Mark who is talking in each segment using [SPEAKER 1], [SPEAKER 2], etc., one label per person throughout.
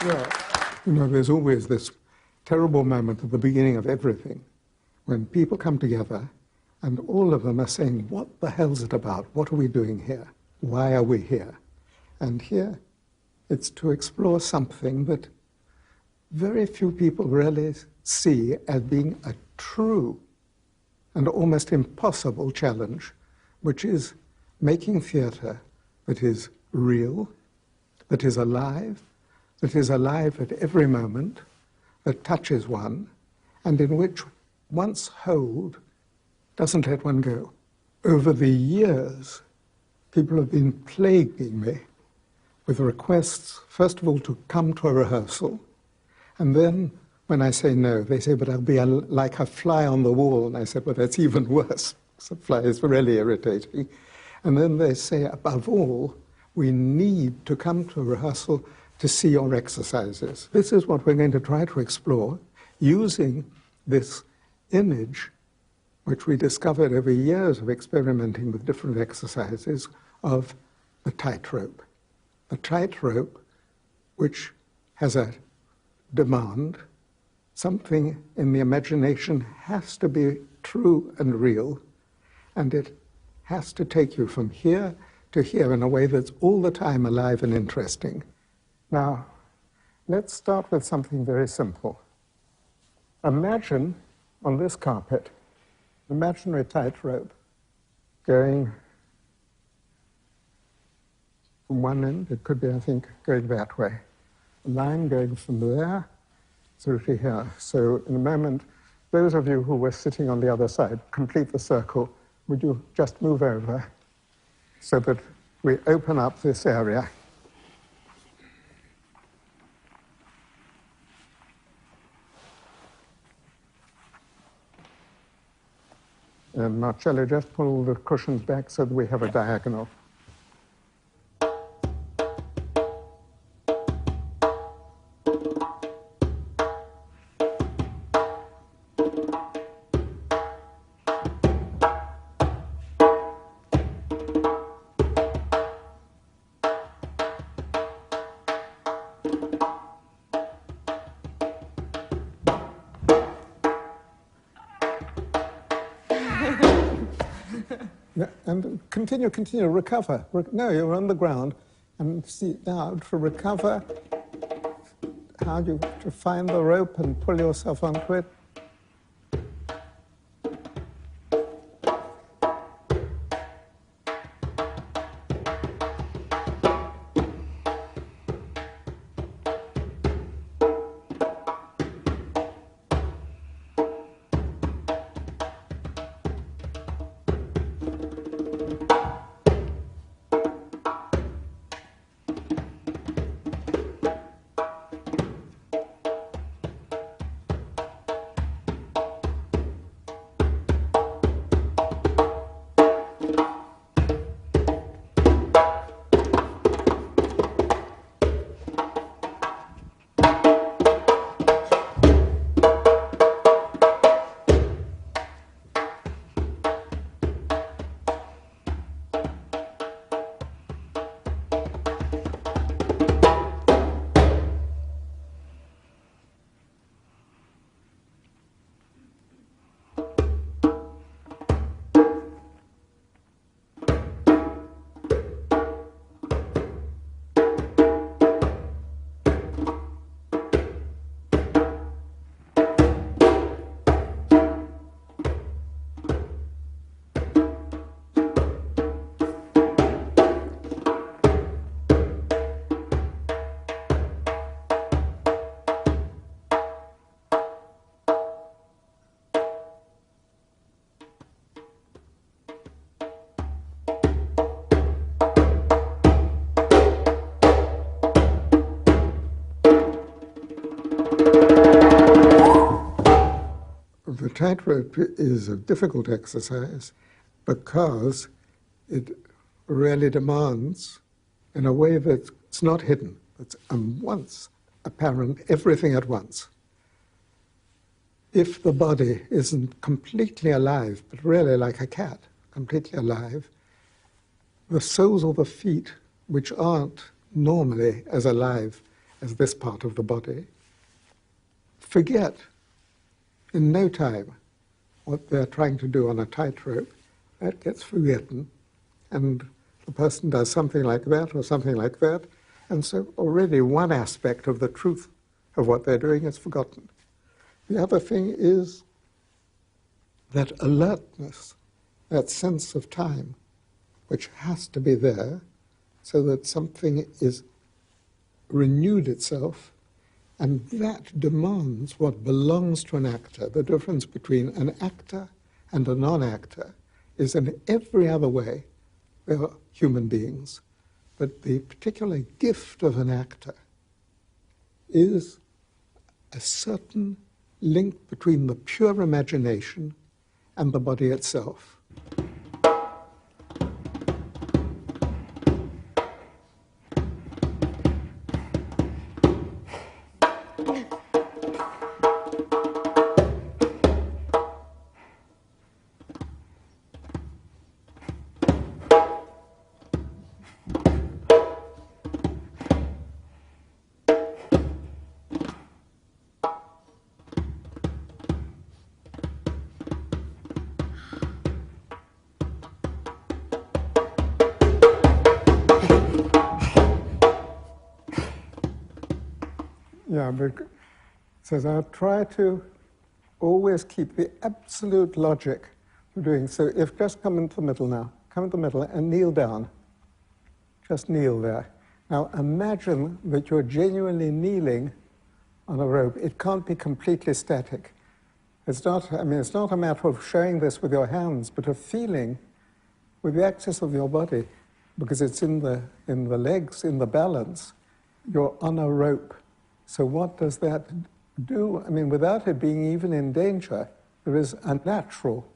[SPEAKER 1] Yeah. You know, there's always this terrible moment at the beginning of everything when people come together and all of them are saying, what the hell's it about? What are we doing here? Why are we here? And here it's to explore something that very few people really see as being a true and almost impossible challenge, which is making theatre that is real, that is alive at every moment, that touches one, and in which once hold doesn't let one go. Over the years, people have been plaguing me with requests, first of all, to come to a rehearsal, and then when I say no, they say, but I'll be like a fly on the wall. And I said, well, that's even worse. So fly is really irritating. And then they say, above all, we need to come to a rehearsal to see your exercises. This is what we're going to try to explore using this image, which we discovered over years of experimenting with different exercises, of the tightrope. The tightrope, which has a demand. Something in the imagination has to be true and real, and it has to take you from here to here in a way that's all the time alive and interesting. Now, let's start with something very simple. Imagine on this carpet, imaginary tightrope going from one end, it could be, I think, going that way. A line going from there through to here. So in a moment, those of you who were sitting on the other side, complete the circle. Would you just move over so that we open up this area? And Marcello, just pull the cushions back so that we have a diagonal. And continue, recover. No, you're on the ground. And see, now to recover, how do you to find the rope and pull yourself onto it? The tightrope is a difficult exercise because it really demands, in a way that's not hidden, it's once apparent, everything at once. If the body isn't completely alive, but really like a cat, completely alive, the soles of the feet, which aren't normally as alive as this part of the body, forget in no time what they're trying to do on a tightrope. That gets forgotten, and the person does something like that or something like that, and so already one aspect of the truth of what they're doing is forgotten. The other thing is that alertness, that sense of time, which has to be there so that something is renewed itself, and that demands what belongs to an actor. The difference between an actor and a non-actor is in every other way they are human beings. But the particular gift of an actor is a certain link between the pure imagination and the body itself. Yeah, but it says I try to always keep the absolute logic of doing. So if just come into the middle now, come into the middle and kneel down. Just kneel there. Now imagine that you're genuinely kneeling on a rope. It can't be completely static. It's not, I mean, it's not a matter of showing this with your hands, but of feeling with the axis of your body, because it's in the legs, in the balance. You're on a rope. So what does that do? I mean, without it being even in danger, there is a natural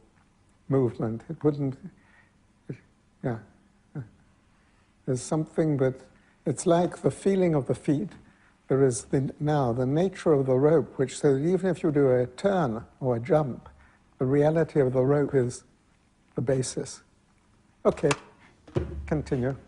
[SPEAKER 1] movement. It wouldn't, yeah. There's something that, it's like the feeling of the feet. There is now the nature of the rope, which says even if you do a turn or a jump, the reality of the rope is the basis. Okay, continue.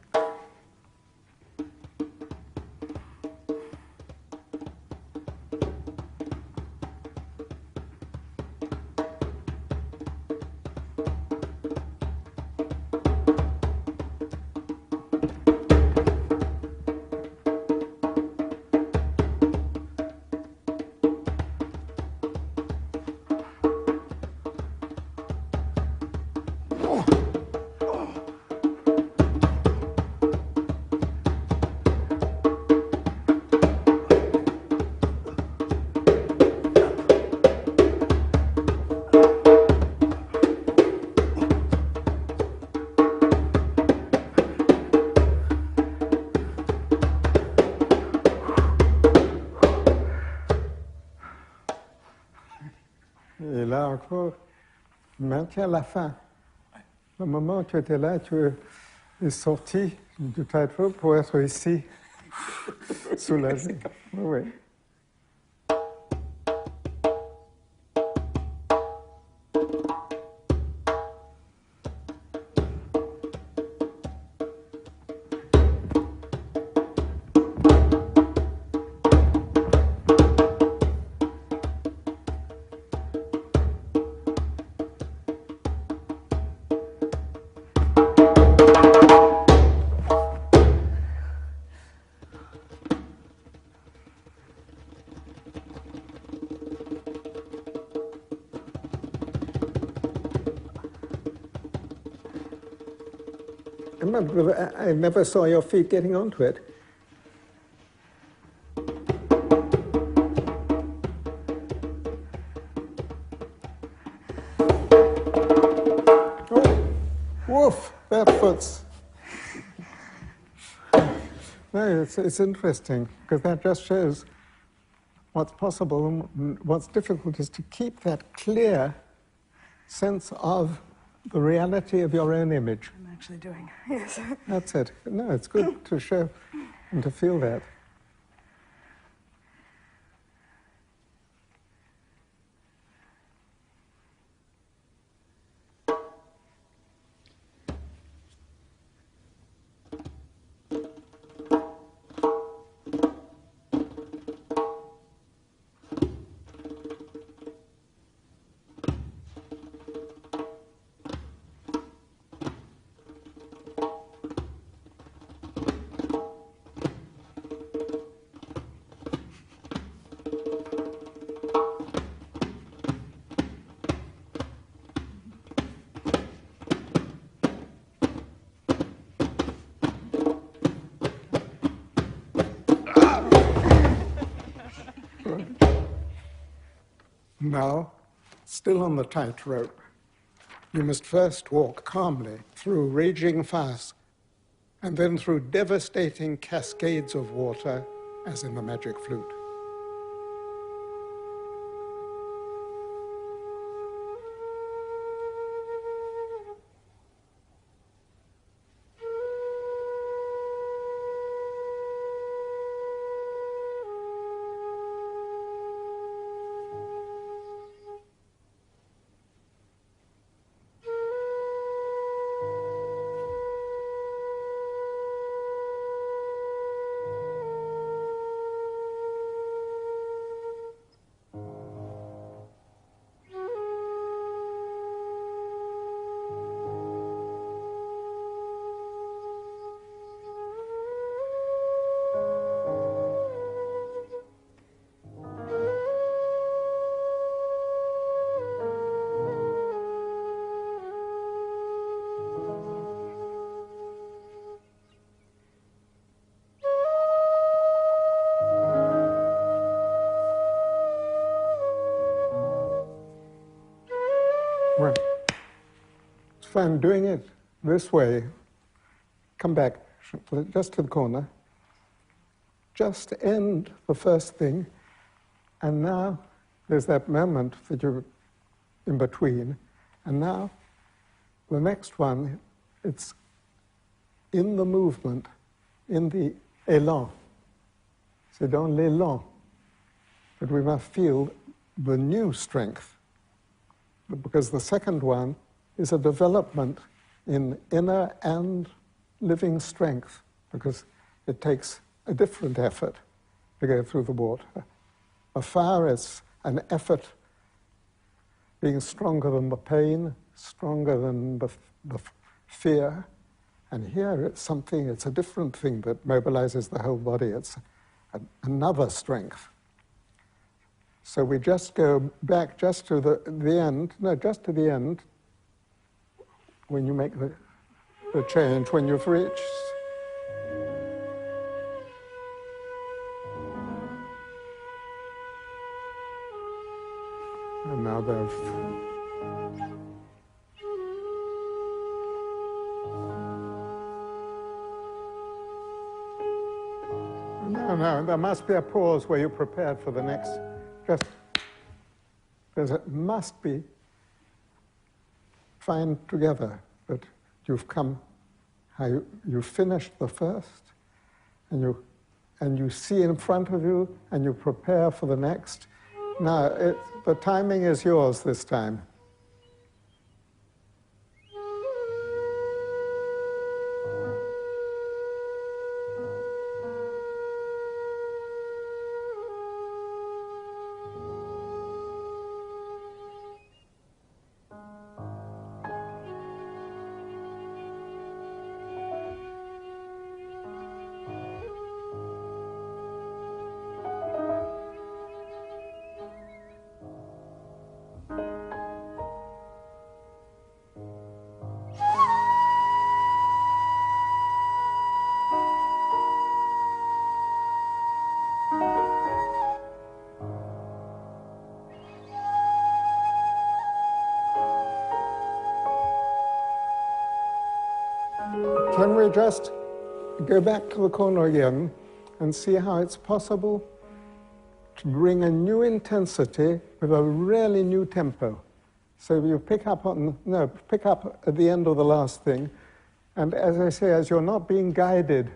[SPEAKER 1] Et là encore, maintiens la fin. Au moment où tu étais là, tu es sorti du tightrope pour être ici, soulagé. Oui, oui. I never saw your feet getting onto it. Oh, woof, that foot's. No, it's interesting, because that just shows what's possible and what's difficult is to keep that clear sense of the reality of your own image.
[SPEAKER 2] I'm actually doing, yes.
[SPEAKER 1] That's it. No, it's good to show and to feel that. Now, still on the tightrope, you must first walk calmly through raging fires and then through devastating cascades of water, as in the magic flute. Well, if I'm doing it this way, come back just to the corner, just end the first thing, and now there's that moment that you're in between, and now the next one, it's in the movement, in the élan. C'est dans l'élan that we must feel the new strength, because the second one is a development in inner and living strength, because it takes a different effort to go through the water. A fire is an effort being stronger than the pain, stronger than the fear. And here it's something, it's a different thing that mobilizes the whole body. It's another strength. So we just go back just to the end, no, just to the end, when you make the change, when you've reached. And now no, there must be a pause where you're prepared for the next. Just, must be find together that you've come, how you finished the first, and you see in front of you, and you prepare for the next. Now, the timing is yours this time. Can we just go back to the corner again and see how it's possible to bring a new intensity with a really new tempo? So you pick up at the end of the last thing, and as I say, as you're not being guided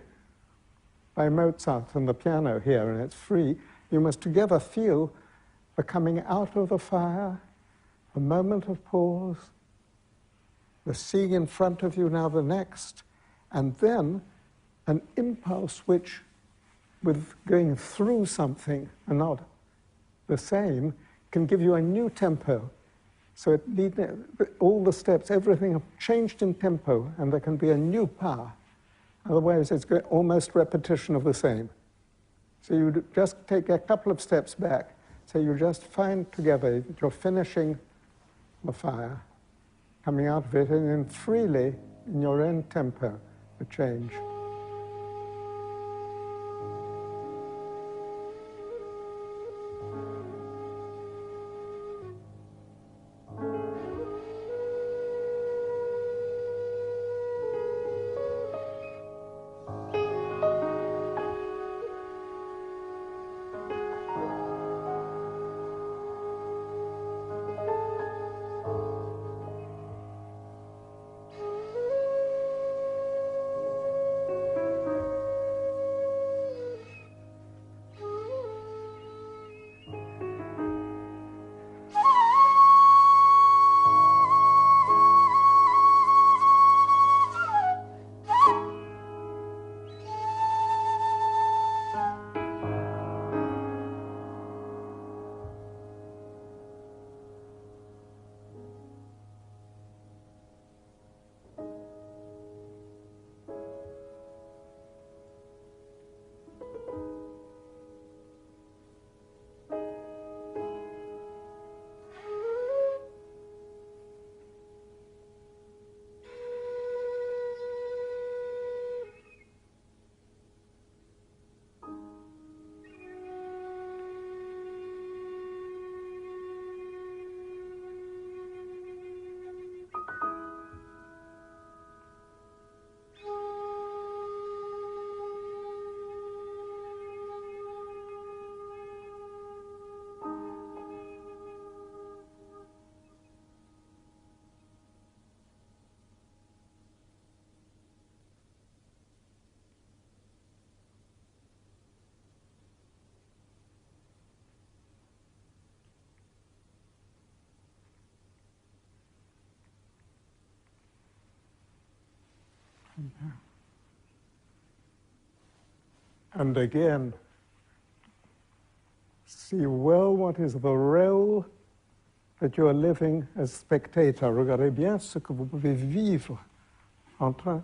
[SPEAKER 1] by Mozart and the piano here, and it's free, you must together feel the coming out of the fire, a moment of pause, the seeing in front of you now the next, and then an impulse which, with going through something and not the same, can give you a new tempo. So all the steps, everything have changed in tempo, and there can be a new power. Otherwise, it's almost repetition of the same. So you just take a couple of steps back. So you just find together that you're finishing the fire, coming out of it, and then freely, in your own tempo, the change. And again, see well what is the role that you are living as spectator. Regardez bien ce que vous pouvez vivre en train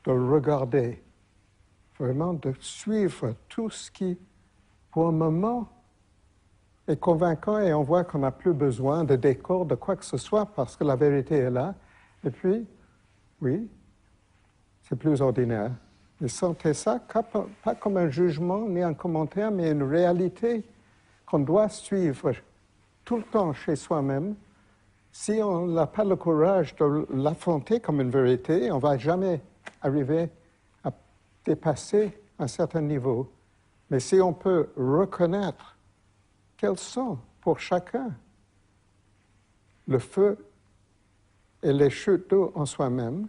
[SPEAKER 1] de regarder. Vraiment de suivre tout ce qui, pour un moment, est convaincant et on voit qu'on n'a plus besoin de décor, de quoi que ce soit, parce que la vérité est là. Et puis, oui, c'est plus ordinaire. Et sentez ça pas comme un jugement ni un commentaire, mais une réalité qu'on doit suivre tout le temps chez soi-même. Si on n'a pas le courage de l'affronter comme une vérité, on ne va jamais arriver à dépasser un certain niveau. Mais si on peut reconnaître quels sont pour chacun le feu et les chutes d'eau en soi-même,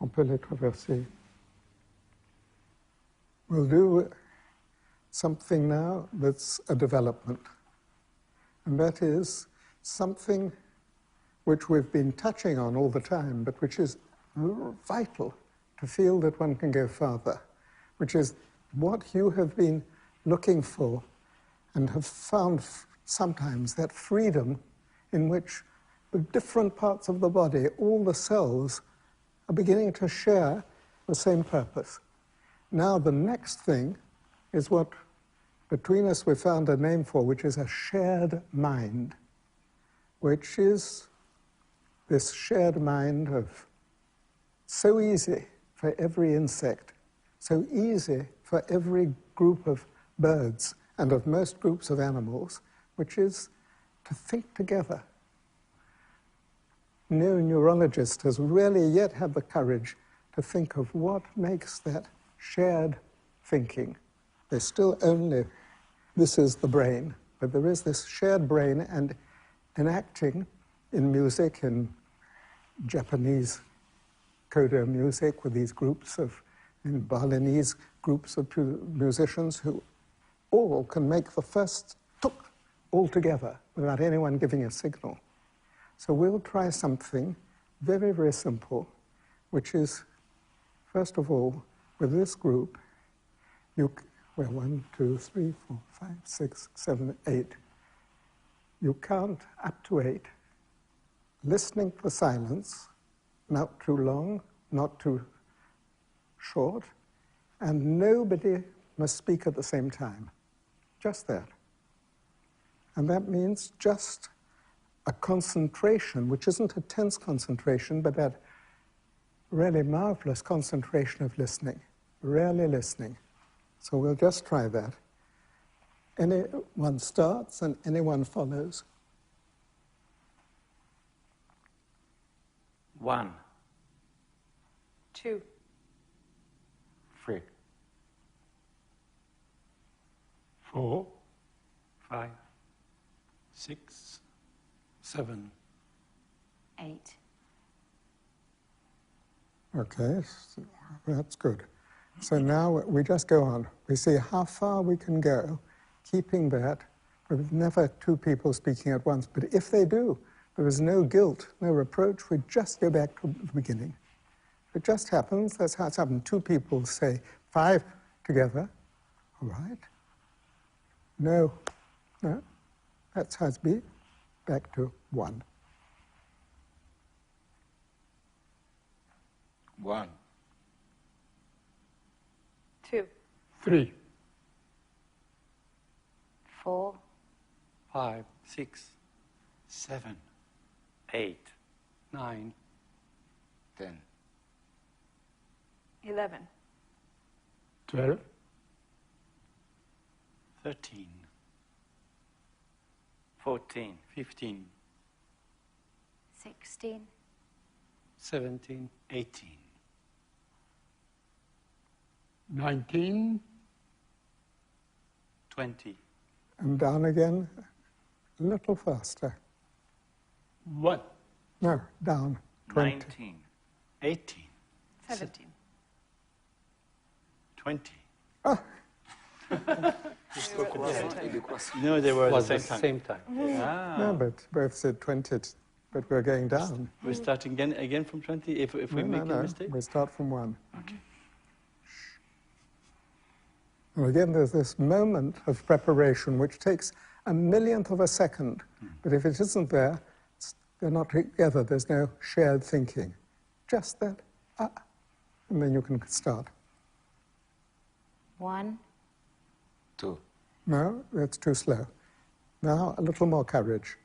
[SPEAKER 1] on peut les traverser. We'll do something now that's a development. And that is something which we've been touching on all the time, but which is vital to feel that one can go further, which is what you have been looking for and have found sometimes that freedom in which the different parts of the body, all the cells, are beginning to share the same purpose. Now the next thing is what between us we found a name for, which is a shared mind, which is this shared mind of so easy for every insect, so easy for every group of birds and of most groups of animals, which is to think together. No neurologist has really yet had the courage to think of what makes that shared thinking. There's still only, this is the brain, but there is this shared brain, and enacting in music, in Japanese coda music with these groups of, in Balinese groups of musicians who all can make the first tuk all together without anyone giving a signal. So we'll try something very, very simple, which is, first of all, with this group, we're 1, 2, 3, 4, 5, 6, 7, 8. You count up to 8, listening for silence, not too long, not too short, and nobody must speak at the same time. Just that. And that means just a concentration, which isn't a tense concentration, but that really marvelous concentration of listening, really listening. So we'll just try that. Anyone starts and anyone follows.
[SPEAKER 2] 1,
[SPEAKER 3] 2,
[SPEAKER 2] 3,
[SPEAKER 4] 4,
[SPEAKER 2] 5,
[SPEAKER 4] 6, 7.
[SPEAKER 3] 8.
[SPEAKER 1] Okay, so that's good. So now we just go on. We see how far we can go, keeping that, with never two people speaking at once. But if they do, there is no guilt, no reproach. We just go back to the beginning. It just happens. That's how it's happened. Two people say 5 together. All right. No. That's how it's been. Back to 1.
[SPEAKER 2] 1,
[SPEAKER 3] 2,
[SPEAKER 4] 3,
[SPEAKER 3] 4,
[SPEAKER 2] 5, 6, 7, 8, 9, 10,
[SPEAKER 3] 11,
[SPEAKER 4] 12,
[SPEAKER 2] 13, 14, 15,
[SPEAKER 3] 16,
[SPEAKER 2] 17, 18,
[SPEAKER 4] 19,
[SPEAKER 2] 20,
[SPEAKER 1] And down again, a little faster.
[SPEAKER 4] 1,
[SPEAKER 1] No, down. 20.
[SPEAKER 2] 19, 18,
[SPEAKER 3] 17.
[SPEAKER 2] 20.
[SPEAKER 1] Ah,
[SPEAKER 2] No, they were at
[SPEAKER 5] Was
[SPEAKER 2] the
[SPEAKER 5] the
[SPEAKER 2] same time.
[SPEAKER 5] same time.
[SPEAKER 2] Ah.
[SPEAKER 1] no, but both said 20. but we're going down.
[SPEAKER 2] We're starting again from 20 if we make a mistake?
[SPEAKER 1] We start from 1.
[SPEAKER 2] Okay.
[SPEAKER 1] And again, there's this moment of preparation which takes a millionth of a second. But if it isn't there, they're not together. There's no shared thinking. Just that, and then you can start.
[SPEAKER 3] 1,
[SPEAKER 2] 2.
[SPEAKER 1] No, that's too slow. Now, a little more courage.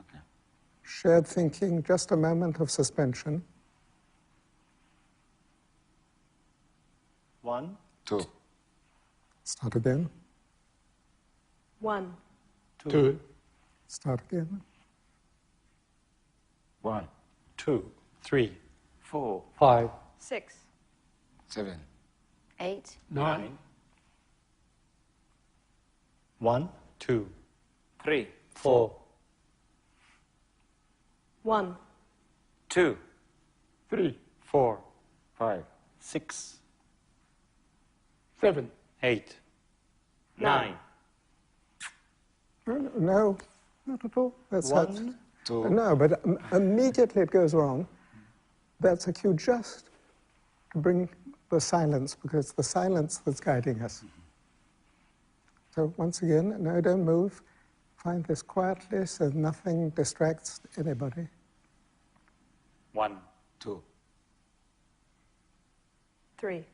[SPEAKER 2] Okay.
[SPEAKER 1] Shared thinking, just a moment of suspension.
[SPEAKER 2] 1, 2.
[SPEAKER 1] Start again.
[SPEAKER 3] 1,
[SPEAKER 4] 2,
[SPEAKER 1] Start again.
[SPEAKER 2] 1, 2, 3, 4,
[SPEAKER 4] 5,
[SPEAKER 3] 6,
[SPEAKER 2] 7,
[SPEAKER 3] 8,
[SPEAKER 4] 9,
[SPEAKER 2] 1, 2, 3, 4,
[SPEAKER 3] 1,
[SPEAKER 2] 2,
[SPEAKER 4] 3,
[SPEAKER 2] 4, 5, 6,
[SPEAKER 4] 7,
[SPEAKER 2] 8, 9,
[SPEAKER 1] No, not at all. That's
[SPEAKER 2] 1, 2.
[SPEAKER 1] No, but immediately it goes wrong. That's a cue just to bring the silence, because it's the silence that's guiding us. So once again, no, don't move. Find this quietly so nothing distracts anybody.
[SPEAKER 2] 1, 2,
[SPEAKER 3] 3,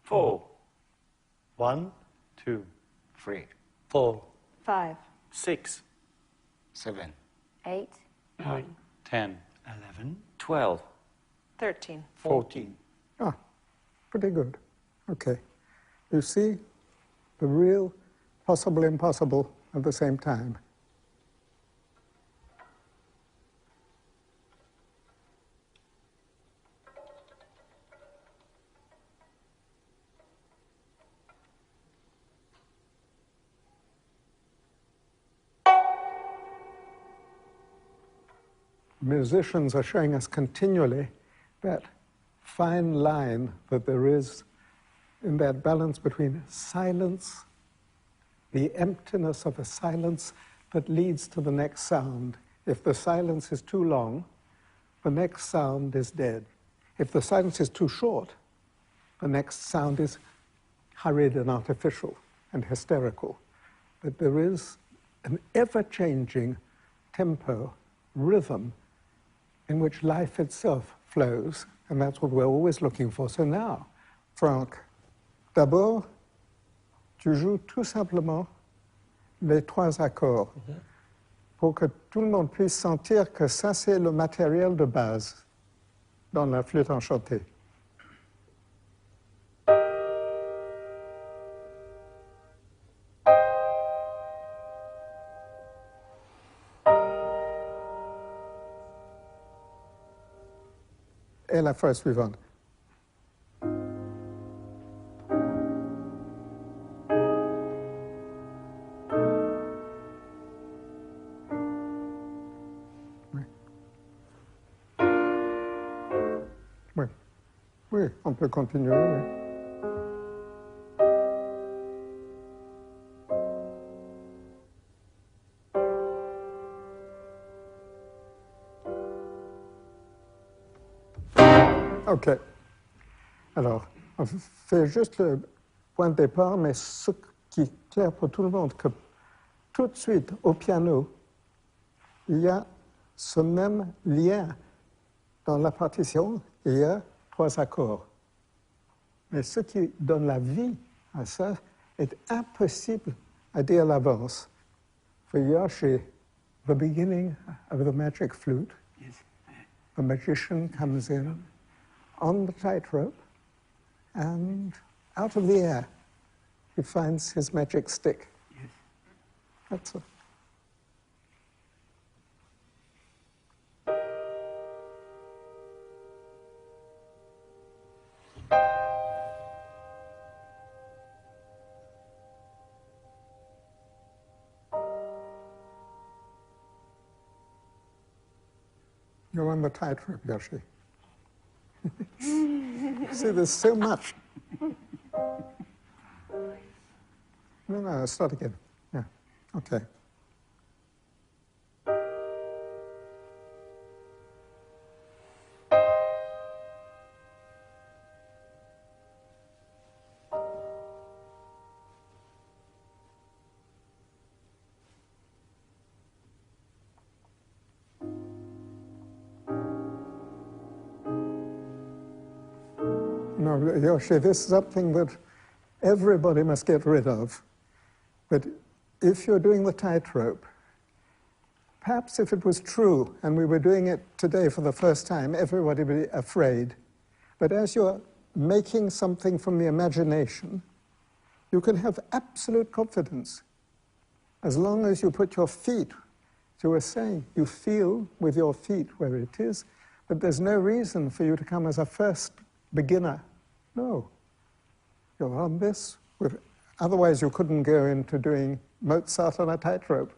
[SPEAKER 2] 4, 1, 2, 3, 4,
[SPEAKER 3] 5,
[SPEAKER 2] 6, 7,
[SPEAKER 3] 8,
[SPEAKER 4] 9,
[SPEAKER 2] 10, 11, 12,
[SPEAKER 3] 13.
[SPEAKER 2] 14.
[SPEAKER 1] Pretty good. Okay. You see the real possible impossible at the same time. Musicians are showing us continually that fine line that there is in that balance between silence, the emptiness of a silence that leads to the next sound. If the silence is too long, the next sound is dead. If the silence is too short, the next sound is hurried and artificial and hysterical. But there is an ever-changing tempo, rhythm, in which life itself flows, and that's what we're always looking for. So now, Franck, d'abord, tu joues tout simplement les 3 accords pour que tout le monde puisse sentir que ça, c'est le matériel de base dans la flûte enchantée. Et la phrase suivante. Oui. Oui. Oui, on peut continuer. Oui. OK. Alors, on fait juste le point de départ, mais ce qui est clair pour tout le monde, que tout de suite, au piano, il y a ce même lien dans la partition, il y a 3 accords. Mais ce qui donne la vie à ça est impossible à dire à l'avance. For Yoshi, the beginning of the magic flute, the magician comes in on the tightrope, and out of the air, he finds his magic stick.
[SPEAKER 5] Yes.
[SPEAKER 1] That's all. You're on the tightrope, Yoshi. See, there's so much. No, start again. Yeah, okay. no, Yoshi, this is something that everybody must get rid of. But if you're doing the tightrope, perhaps if it was true and we were doing it today for the first time, everybody would be afraid. But as you're making something from the imagination, you can have absolute confidence. As long as you put your feet, as you were saying, you feel with your feet where it is, but there's no reason for you to come as a first beginner. No. You're on this. Otherwise, you couldn't go into doing Mozart on a tightrope.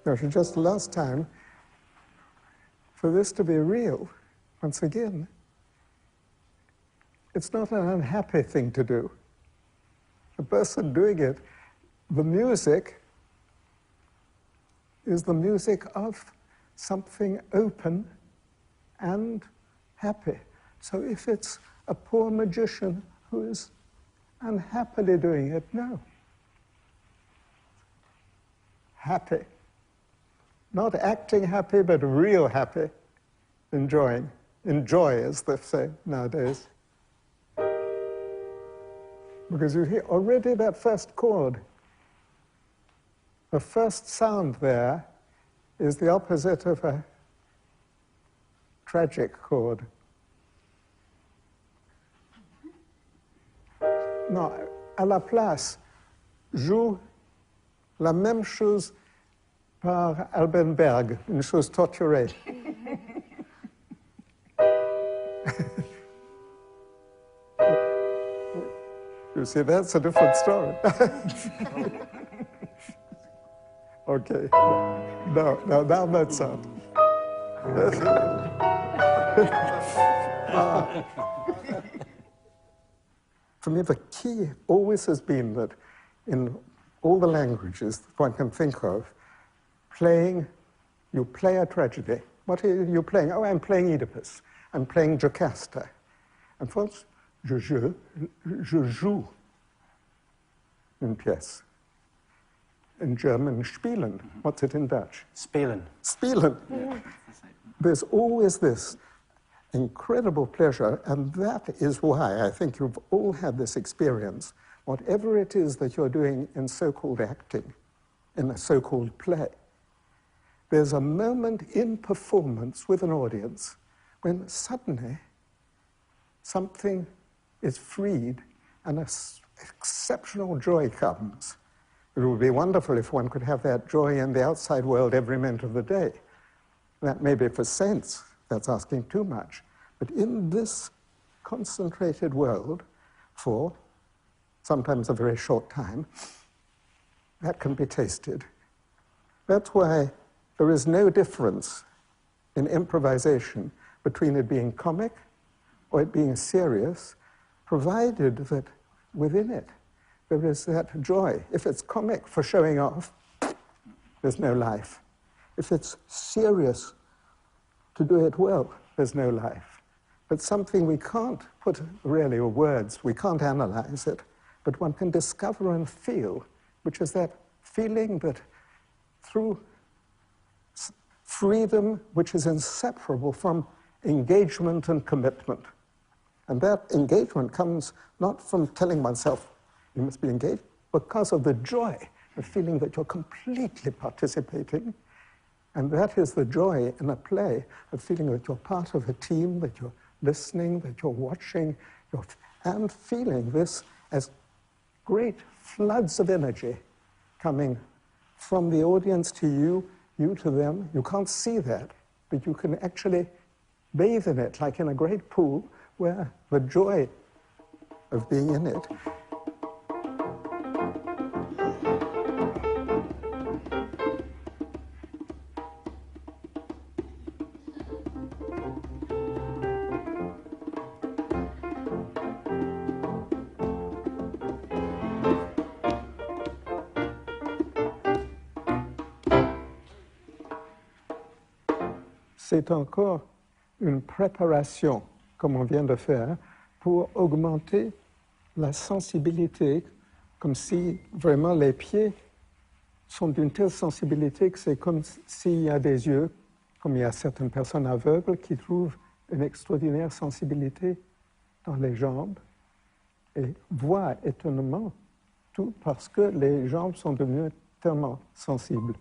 [SPEAKER 1] No, just last time, for this to be real, once again, it's not an unhappy thing to do. The person doing it, the music is the music of something open and happy. So if it's a poor magician who is unhappily doing it, no. Happy. Not acting happy, but real happy. Enjoying. Enjoy, as they say nowadays. Because you hear already that first chord. The first sound there is the opposite of a tragic chord. Non, à la place, joue la même chose par Albenberg, une chose torturée. You see, that's a different story. Okay. No, now Mozart. For me, the key always has been that in all the languages that one can think of, you play a tragedy. What are you playing? Oh, I'm playing Oedipus. I'm playing Jocasta. And first, je joue une pièce. In German, spielen. What's it in Dutch?
[SPEAKER 2] Spelen.
[SPEAKER 1] Spielen. Yeah. There's always this incredible pleasure, and that is why I think you've all had this experience. Whatever it is that you're doing in so-called acting, in a so-called play, there's a moment in performance with an audience when suddenly something is freed and an exceptional joy comes. It would be wonderful if one could have that joy in the outside world every minute of the day. That may be for saints, that's asking too much. But in this concentrated world, for sometimes a very short time, that can be tasted. That's why there is no difference in improvisation between it being comic or it being serious, provided that within it there is that joy. If it's comic for showing off, there's no life. If it's serious to do it well, there's no life. But something we can't put really with words, we can't analyze it, but one can discover and feel, which is that feeling that through freedom, which is inseparable from engagement and commitment. And that engagement comes not from telling oneself, you must be engaged, because of the joy, the feeling that you're completely participating. And that is the joy in a play, the feeling that you're part of a team, that you're listening, that you're watching, and feeling this as great floods of energy coming from the audience to you, you to them. You can't see that, but you can actually bathe in it, like in a great pool, where the joy of being in it. C'est encore une préparation, comme on vient de faire, pour augmenter la sensibilité, comme si vraiment les pieds sont d'une telle sensibilité que c'est comme s'il y a des yeux, comme il y a certaines personnes aveugles qui trouvent une extraordinaire sensibilité dans les jambes et voient étonnamment tout parce que les jambes sont devenues tellement sensibles.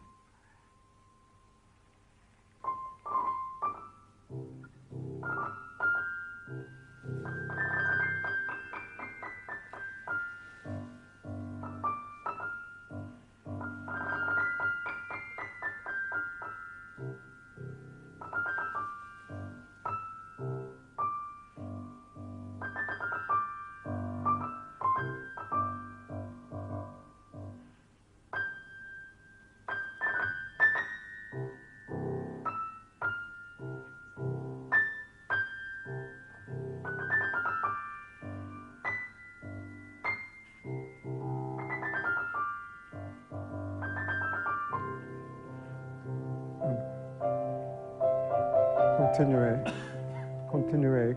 [SPEAKER 1] Continuez, continuez.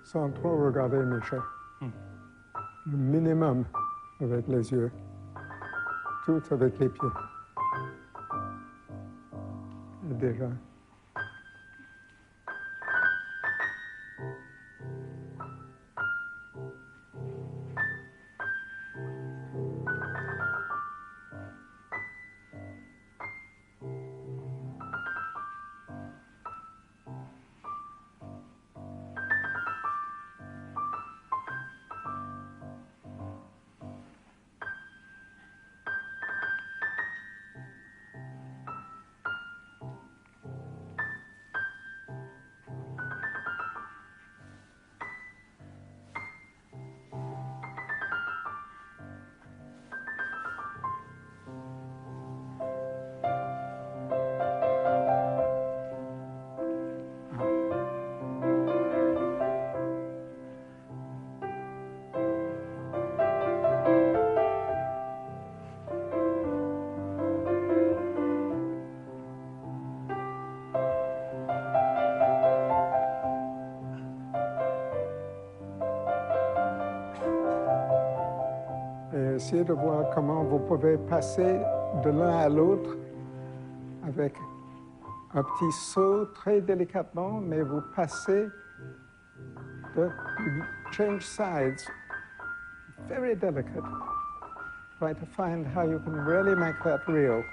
[SPEAKER 1] Sans trop regarder Michel. Le minimum avec les yeux. Tout avec les pieds. Et déjà. Et essayez de voir comment vous pouvez passer de l'un à l'autre avec un petit saut très délicatement, mais vous passez de change sides, very delicate. Try to find how you can really make that real.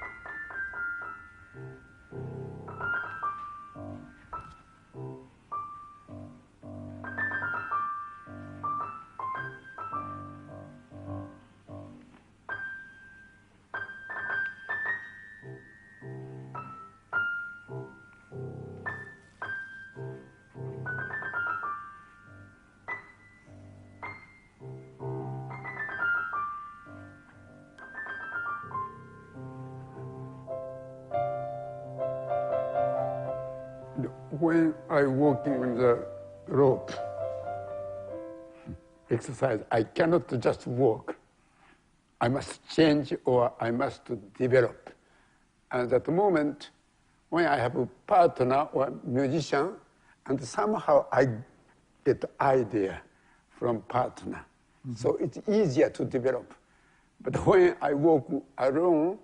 [SPEAKER 4] When I'm walking on the rope exercise, I cannot just walk. I must change or I must develop. And at the moment, when I have a partner or musician, and somehow I get idea from partner, So it's easier to develop. But when I walk alone,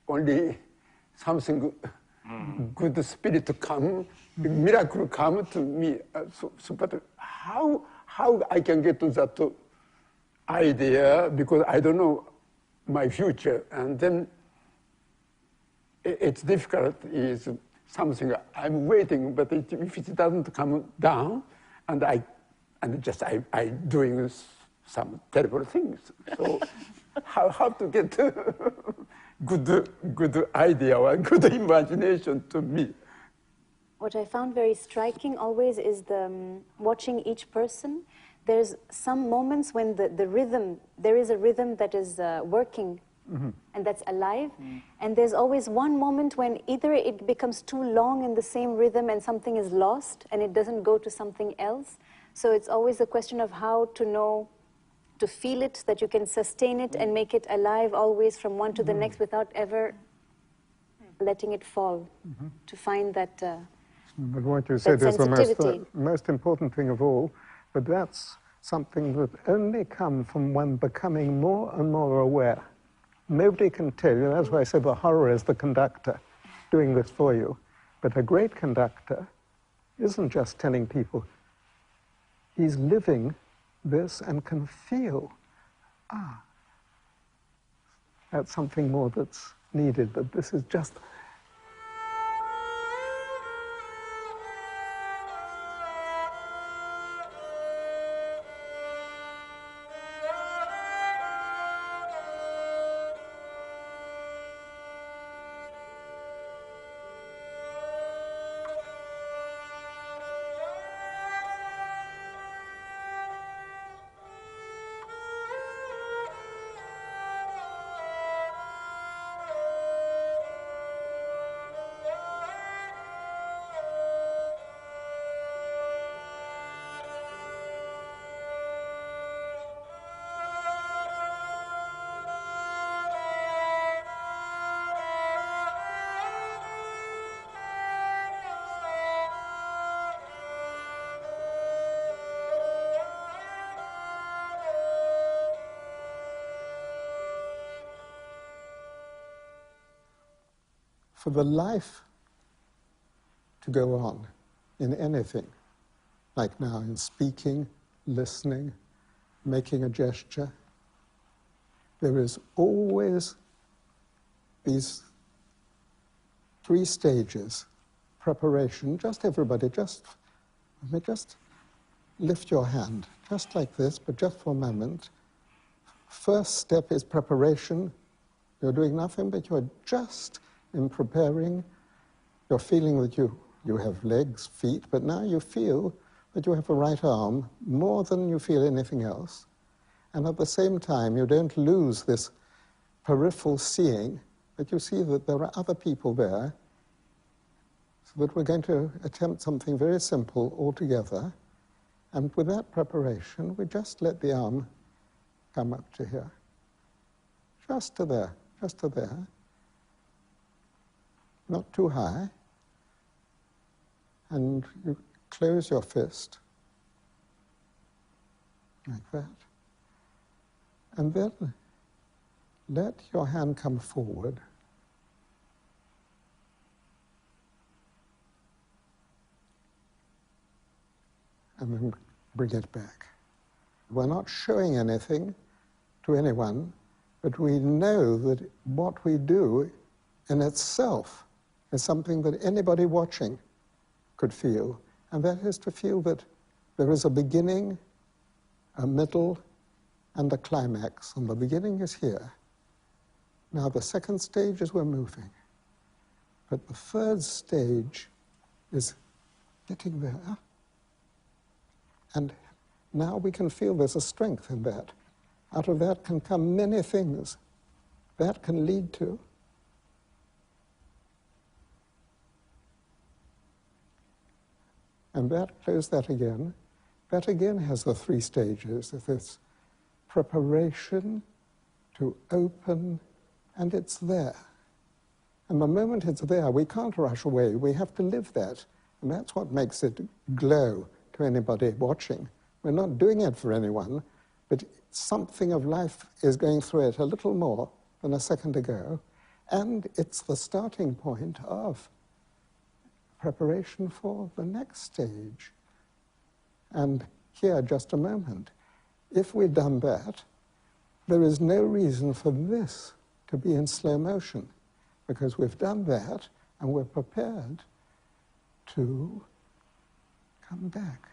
[SPEAKER 4] only something good spirit come, miracle come to me. But how I can get to that idea, because I don't know my future, and then it's difficult. Is something I'm waiting, but if it doesn't come down, and I doing some terrible things. So how to get good idea or good imagination to me.
[SPEAKER 5] What I found very striking always is watching each person. There's some moments when the rhythm, there is a rhythm that is working and that's alive. And there's always one moment when either it becomes too long in the same rhythm and something is lost and it doesn't go to something else. So it's always a question of how to know, to feel it, that you can sustain it and make it alive always from one to the next without ever letting it fall, to find that
[SPEAKER 1] But what you said is the
[SPEAKER 5] sensitivity.
[SPEAKER 1] most important thing of all, but that's something that only comes from one becoming more and more aware. Nobody can tell you, that's why I said the horror is the conductor doing this for you. But a great conductor isn't just telling people, he's living this and can feel, that's something more that's needed, that this is just... For the life to go on in anything, like now in speaking, listening, making a gesture, there is always these three stages. Preparation, just everybody, just lift your hand, just like this, but just for a moment. First step is preparation. You're doing nothing, but you're just in preparing. You're feeling that you have legs, feet, but now you feel that you have a right arm more than you feel anything else. And at the same time, you don't lose this peripheral seeing, but you see that there are other people there. So that we're going to attempt something very simple altogether. And with that preparation, we just let the arm come up to here. Just to there, just to there. Not too high. And you close your fist, like that. And then let your hand come forward. And then bring it back. We're not showing anything to anyone, but we know that what we do in itself is something that anybody watching could feel, and that is to feel that there is a beginning, a middle, and a climax, and the beginning is here. Now the second stage is we're moving, but the third stage is getting there, and now we can feel there's a strength in that. Out of that can come many things. That can lead to and that, close that again. That again has the three stages of this preparation to open, and it's there. And the moment it's there, we can't rush away. We have to live that. And that's what makes it glow to anybody watching, We're not doing it for anyone, but something of life is going through it a little more than a second ago, and it's the starting point of preparation for the next stage. And here, just a moment, if we'd done that, there is no reason for this to be in slow motion, because we've done that and we're prepared to come back.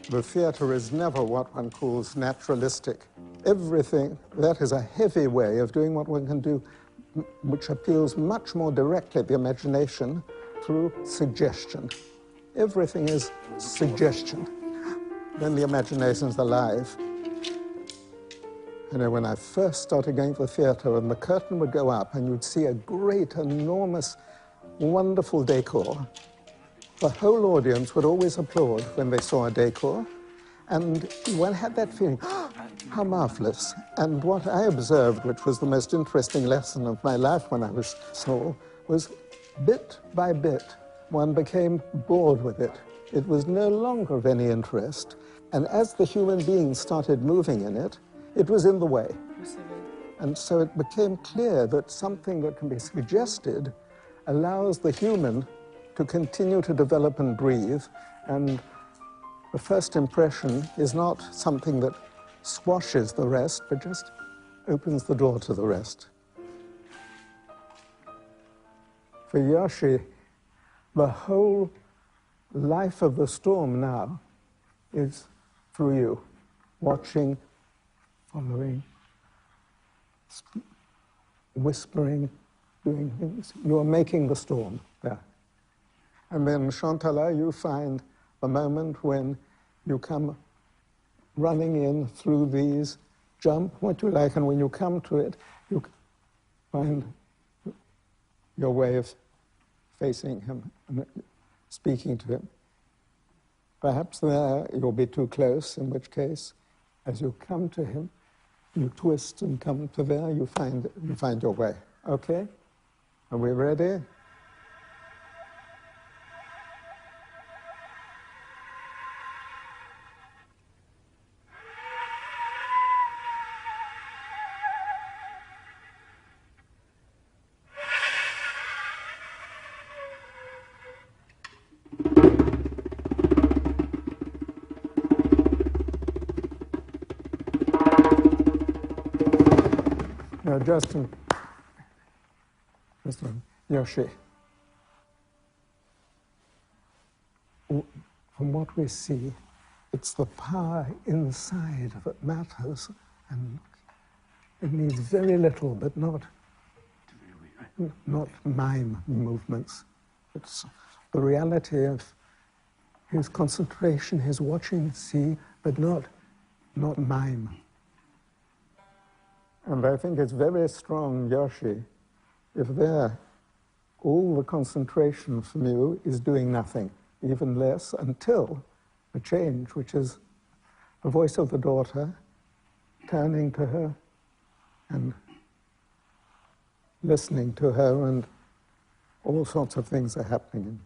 [SPEAKER 1] The theatre is never what one calls naturalistic. Everything, that is a heavy way of doing what one can do, which appeals much more directly at the imagination through suggestion. Everything is suggestion. Then the imagination's alive. You know, when I first started going to the theatre and the curtain would go up and you'd see a great, enormous, wonderful decor, the whole audience would always applaud when they saw a decor, and one had that feeling, oh, how marvelous. And what I observed, which was the most interesting lesson of my life when I was small, was bit by bit, one became bored with it. It was no longer of any interest, and as the human being started moving in it, it was in the way. And so it became clear that something that can be suggested allows the human to continue to develop and breathe, and the first impression is not something that squashes the rest, but just opens the door to the rest. For Yoshi, the whole life of the storm now is through you, watching, following, whispering, doing things. You are making the storm there. And then, Shantala, you find the moment when you come running in through these, jump, what you like, and when you come to it, you find your way of facing him and speaking to him. Perhaps there you'll be too close, in which case, as you come to him, you twist and come to there, you find your way. Okay? Are we ready? Now, Justin, Yoshi, from what we see, it's the power inside that matters, and it needs very little, but not mime movements. It's the reality of his concentration, his watching the sea, but not mime. And I think it's very strong, Yoshi, if there, all the concentration from you is doing nothing, even less, until a change, which is the voice of the daughter, turning to her and listening to her, and all sorts of things are happening.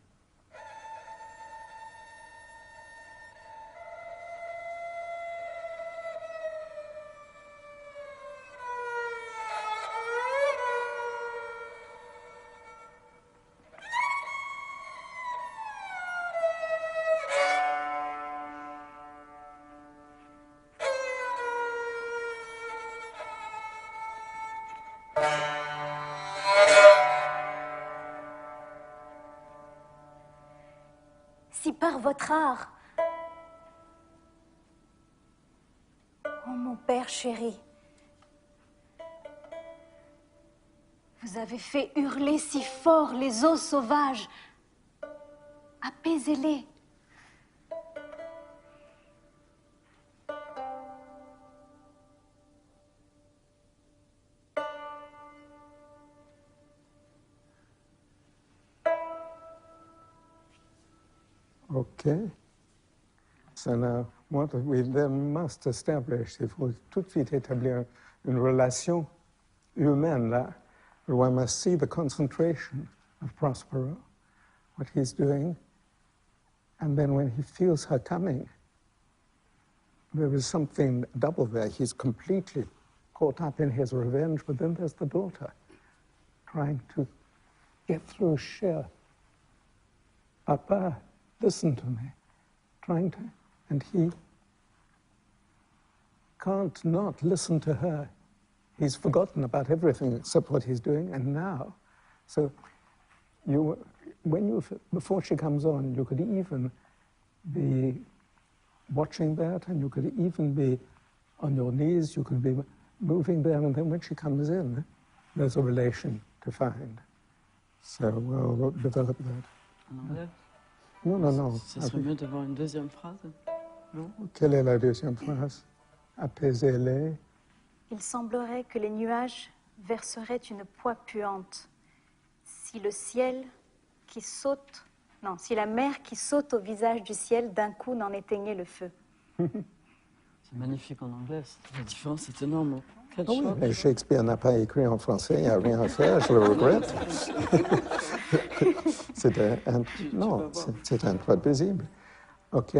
[SPEAKER 5] Si par votre art, oh mon père chéri, vous avez fait hurler si fort les eaux sauvages, apaisez-les.
[SPEAKER 1] Okay. So now, what we then must establish, il faut tout de suite établir une relation humaine là, where one must see the concentration of Prospero, what he's doing, and then when he feels her coming, there is something double there. He's completely caught up in his revenge, but then there's the daughter trying to get through sheer, Papa, listen to me, trying to, and he can't not listen to her. He's forgotten about everything except what he's doing, and now, so before she comes on, you could even be watching that, and you could even be on your knees, you could be moving there, and then when she comes in, there's a relation to find. So we'll develop that.
[SPEAKER 6] En anglais?
[SPEAKER 1] Non.
[SPEAKER 6] Ça serait mieux d'avoir une deuxième phrase, non?
[SPEAKER 1] Quelle est la deuxième phrase? Apaisez-les.
[SPEAKER 5] Il semblerait que les nuages verseraient une poix puante si le ciel qui saute, non, si la mer qui saute au visage du ciel d'un coup n'en éteignait le feu.
[SPEAKER 6] C'est magnifique en anglais, la différence est énorme. Quel
[SPEAKER 1] Oh oui,
[SPEAKER 6] choc.
[SPEAKER 1] mais Shakespeare n'a pas écrit en français, il n'y a rien à faire, je le regrette. C'est intraduisible. OK.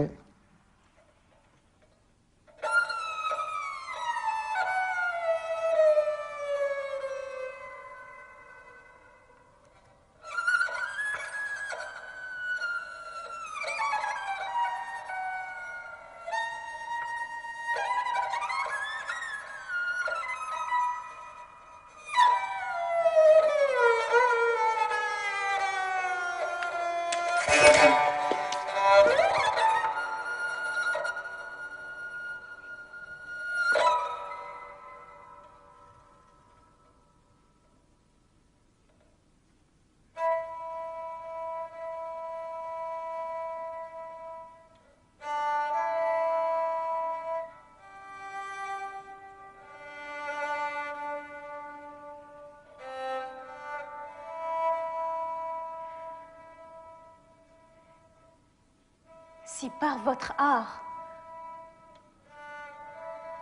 [SPEAKER 5] Si par votre art,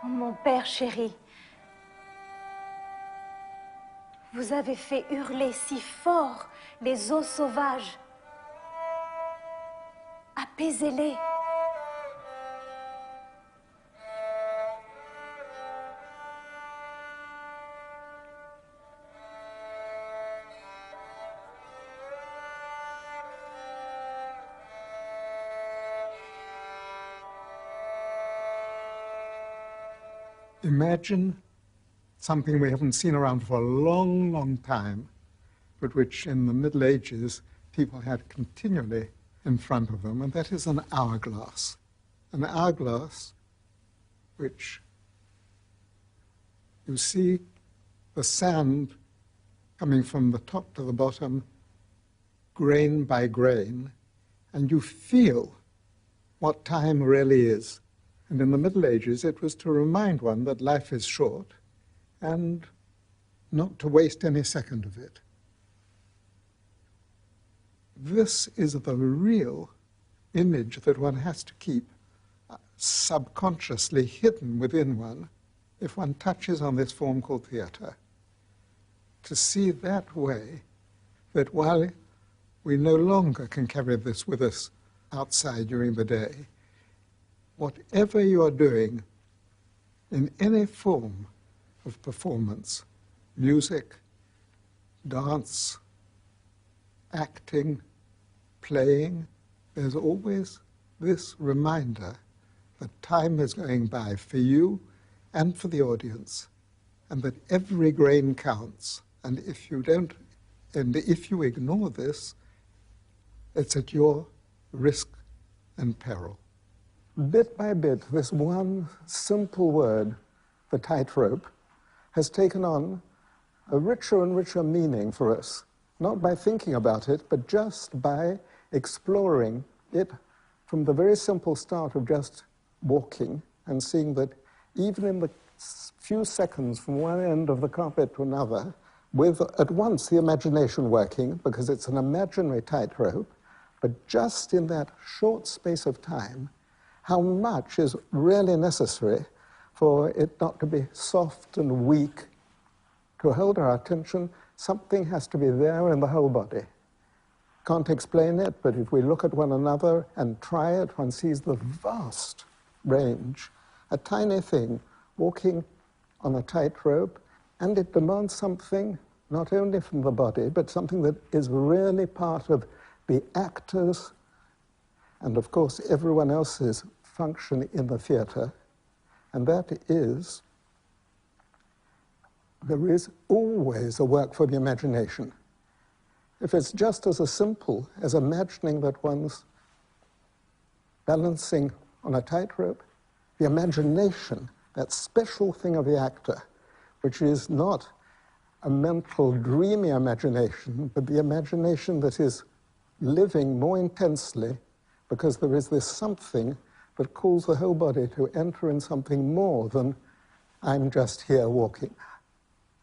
[SPEAKER 5] oh mon père chéri, vous avez fait hurler si fort les eaux sauvages, apaisez-les.
[SPEAKER 1] Imagine something we haven't seen around for a long, long time, but which in the Middle Ages people had continually in front of them, and that is an hourglass. An hourglass which you see the sand coming from the top to the bottom, grain by grain, and you feel what time really is. And in the Middle Ages, it was to remind one that life is short and not to waste any second of it. This is the real image that one has to keep subconsciously hidden within one if one touches on this form called theatre. To see that way that while we no longer can carry this with us outside during the day, whatever you are doing in any form of performance, music, dance, acting, playing, there's always this reminder that time is going by for you and for the audience, and that every grain counts. And if you ignore this, it's at your risk and peril. Bit by bit, this one simple word, the tightrope, has taken on a richer and richer meaning for us, not by thinking about it, but just by exploring it from the very simple start of just walking and seeing that even in the few seconds from one end of the carpet to another, with at once the imagination working, because it's an imaginary tightrope, but just in that short space of time, how much is really necessary for it not to be soft and weak. To hold our attention, something has to be there in the whole body. Can't explain it, but if we look at one another and try it, one sees the vast range. A tiny thing walking on a tightrope, and it demands something not only from the body, but something that is really part of the actors and, of course, everyone else's function in the theatre, and that is there is always a work for the imagination. If it's just as simple as imagining that one's balancing on a tightrope, the imagination, that special thing of the actor, which is not a mental, dreamy imagination, but the imagination that is living more intensely because there is this something that calls the whole body to enter in something more than I'm just here walking.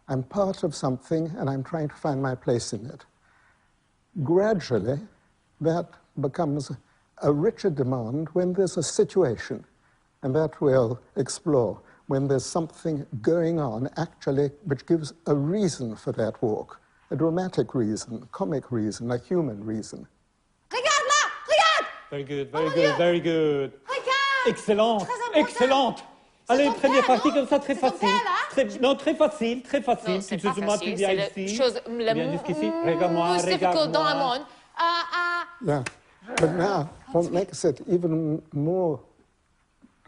[SPEAKER 1] I'm part of something and I'm trying to find my place in it. Gradually, that becomes a richer demand when there's a situation, and that we'll explore, when there's something going on actually which gives a reason for that walk, a dramatic reason, a comic reason, a human reason.
[SPEAKER 3] Regarde là! Regarde!
[SPEAKER 7] Very good,
[SPEAKER 3] Oh
[SPEAKER 7] very
[SPEAKER 3] mon
[SPEAKER 7] good,
[SPEAKER 3] Dieu!
[SPEAKER 7] very good.
[SPEAKER 3] Regarde!
[SPEAKER 7] Excellente,
[SPEAKER 3] Très important.
[SPEAKER 7] excellente.
[SPEAKER 3] C'est
[SPEAKER 7] Allez,
[SPEAKER 3] ton
[SPEAKER 7] première
[SPEAKER 3] père,
[SPEAKER 7] partie
[SPEAKER 3] non?
[SPEAKER 7] comme ça, très
[SPEAKER 3] C'est ton
[SPEAKER 7] facile.
[SPEAKER 3] père, là?
[SPEAKER 7] Non, très facile, très facile.
[SPEAKER 3] Non, c'est
[SPEAKER 7] Tu te
[SPEAKER 3] pas
[SPEAKER 7] souviens,
[SPEAKER 3] facile,
[SPEAKER 7] tu viens
[SPEAKER 3] c'est la
[SPEAKER 7] ici.
[SPEAKER 3] chose
[SPEAKER 7] Tu viens jusqu'ici.
[SPEAKER 3] la
[SPEAKER 7] Regarde-moi,
[SPEAKER 3] most difficult dans le
[SPEAKER 7] regarde-moi.
[SPEAKER 3] monde.
[SPEAKER 1] Yeah, but now what makes it even more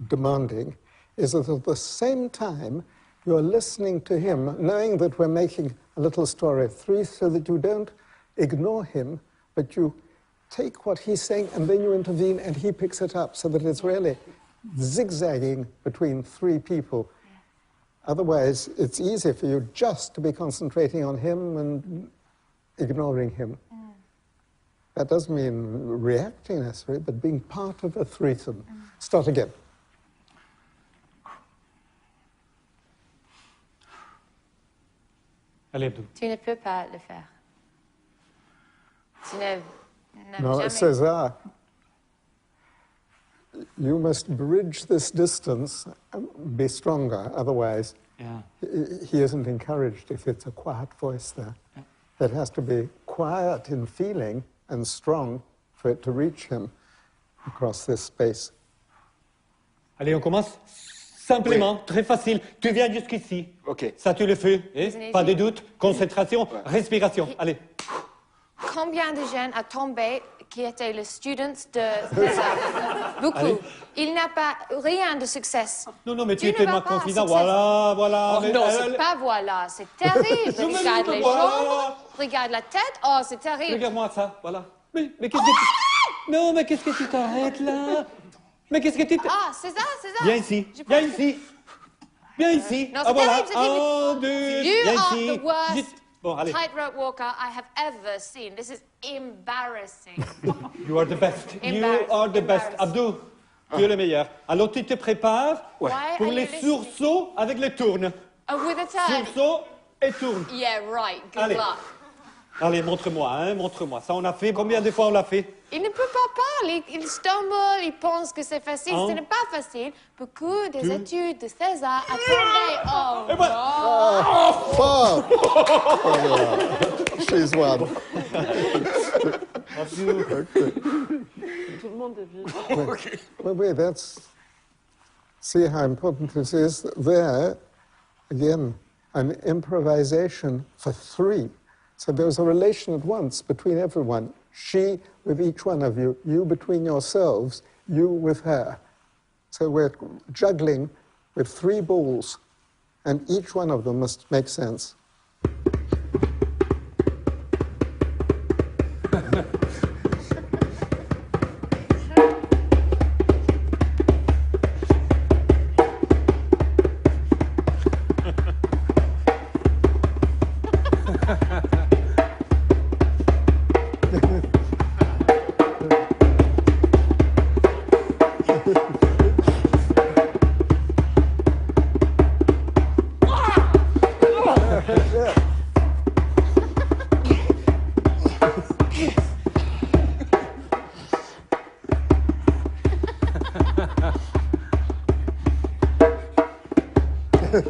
[SPEAKER 1] demanding is that at the same time you're listening to him, knowing that we're making a little story of three, so that you don't ignore him, but you take what he's saying and then you intervene and he picks it up, so that it's really zigzagging between three people. Otherwise, it's easy for you just to be concentrating on him and ignoring him. That doesn't mean reacting necessarily, but being part of a threesome. Start again.
[SPEAKER 7] Allez, Abdou.
[SPEAKER 3] Tu ne peux pas le faire. Tu n'as
[SPEAKER 1] No,
[SPEAKER 3] jamais...
[SPEAKER 1] César, you must bridge this distance, be stronger, otherwise
[SPEAKER 7] Yeah.
[SPEAKER 1] he isn't encouraged if it's a quiet voice there. It has to be quiet in feeling and strong for it to reach him across this space.
[SPEAKER 7] Allez, on commence simplement, très facile. Tu viens jusqu'ici.
[SPEAKER 2] Ok.
[SPEAKER 7] Ça, tu le fais.
[SPEAKER 3] Vas-y.
[SPEAKER 7] Pas de doute. Concentration, respiration. Allez.
[SPEAKER 3] Combien de jeunes a tombé qui étaient les students de César? Beaucoup.
[SPEAKER 7] Allez.
[SPEAKER 3] Il n'a pas rien de succès.
[SPEAKER 7] Non, mais tu
[SPEAKER 3] ne
[SPEAKER 7] es tellement
[SPEAKER 3] vas pas
[SPEAKER 7] confident.
[SPEAKER 3] succès.
[SPEAKER 7] Voilà.
[SPEAKER 3] Oh
[SPEAKER 7] Mais-
[SPEAKER 3] non,
[SPEAKER 7] allez,
[SPEAKER 3] c'est
[SPEAKER 7] allez.
[SPEAKER 3] pas voilà, c'est terrible.
[SPEAKER 7] Non, mais
[SPEAKER 3] Regarde les
[SPEAKER 7] voilà.
[SPEAKER 3] jambes, regarde la tête. Oh, c'est terrible.
[SPEAKER 7] Regarde-moi ça, voilà. Mais qu'est-ce que tu... Non, mais qu'est-ce que tu t'arrêtes là? Mais qu'est-ce que tu...
[SPEAKER 3] Ah, César.
[SPEAKER 7] Viens ici,
[SPEAKER 3] Je
[SPEAKER 7] viens
[SPEAKER 3] pense que-
[SPEAKER 7] ici. Viens ici.
[SPEAKER 3] Non,
[SPEAKER 7] Ah,
[SPEAKER 3] c'est
[SPEAKER 7] voilà.
[SPEAKER 3] terrible, c'est terrible.
[SPEAKER 7] 1, 2,
[SPEAKER 3] You
[SPEAKER 7] viens
[SPEAKER 3] are
[SPEAKER 7] ici.
[SPEAKER 3] the worst
[SPEAKER 7] Vite. Bon, allez.
[SPEAKER 3] tightrope walker I have ever seen. This is embarrassing.
[SPEAKER 7] You are the best. You
[SPEAKER 3] Embarrassed,
[SPEAKER 7] are the best.
[SPEAKER 3] embarrassed.
[SPEAKER 7] Abdou, tu es le meilleur. Alors tu te prépares
[SPEAKER 3] Why
[SPEAKER 7] pour
[SPEAKER 3] are
[SPEAKER 7] les
[SPEAKER 3] you listening?
[SPEAKER 7] sursauts avec les tournes.
[SPEAKER 3] Oh, with a turn.
[SPEAKER 7] Sursaut et tourne.
[SPEAKER 3] Yeah, right. Good
[SPEAKER 7] Allez.
[SPEAKER 3] luck.
[SPEAKER 7] Allez, montre-moi, montre-moi. Ça, on a fait. Combien de fois on l'a fait?
[SPEAKER 3] Il ne peut pas parler, il stumble, il pense que c'est facile.
[SPEAKER 7] Hein?
[SPEAKER 3] Ce n'est pas facile. Beaucoup des études de César attendaient. Oh,
[SPEAKER 7] Et voilà.
[SPEAKER 3] non.
[SPEAKER 1] Oh, she's one.
[SPEAKER 7] Abdou.
[SPEAKER 6] Tout le monde devient.
[SPEAKER 1] Well, wait, see how important this is. There, again, an improvisation for three. So there's a relation at once between everyone. She with each one of you, you between yourselves, you with her. So we're juggling with three balls, and each one of them must make sense. I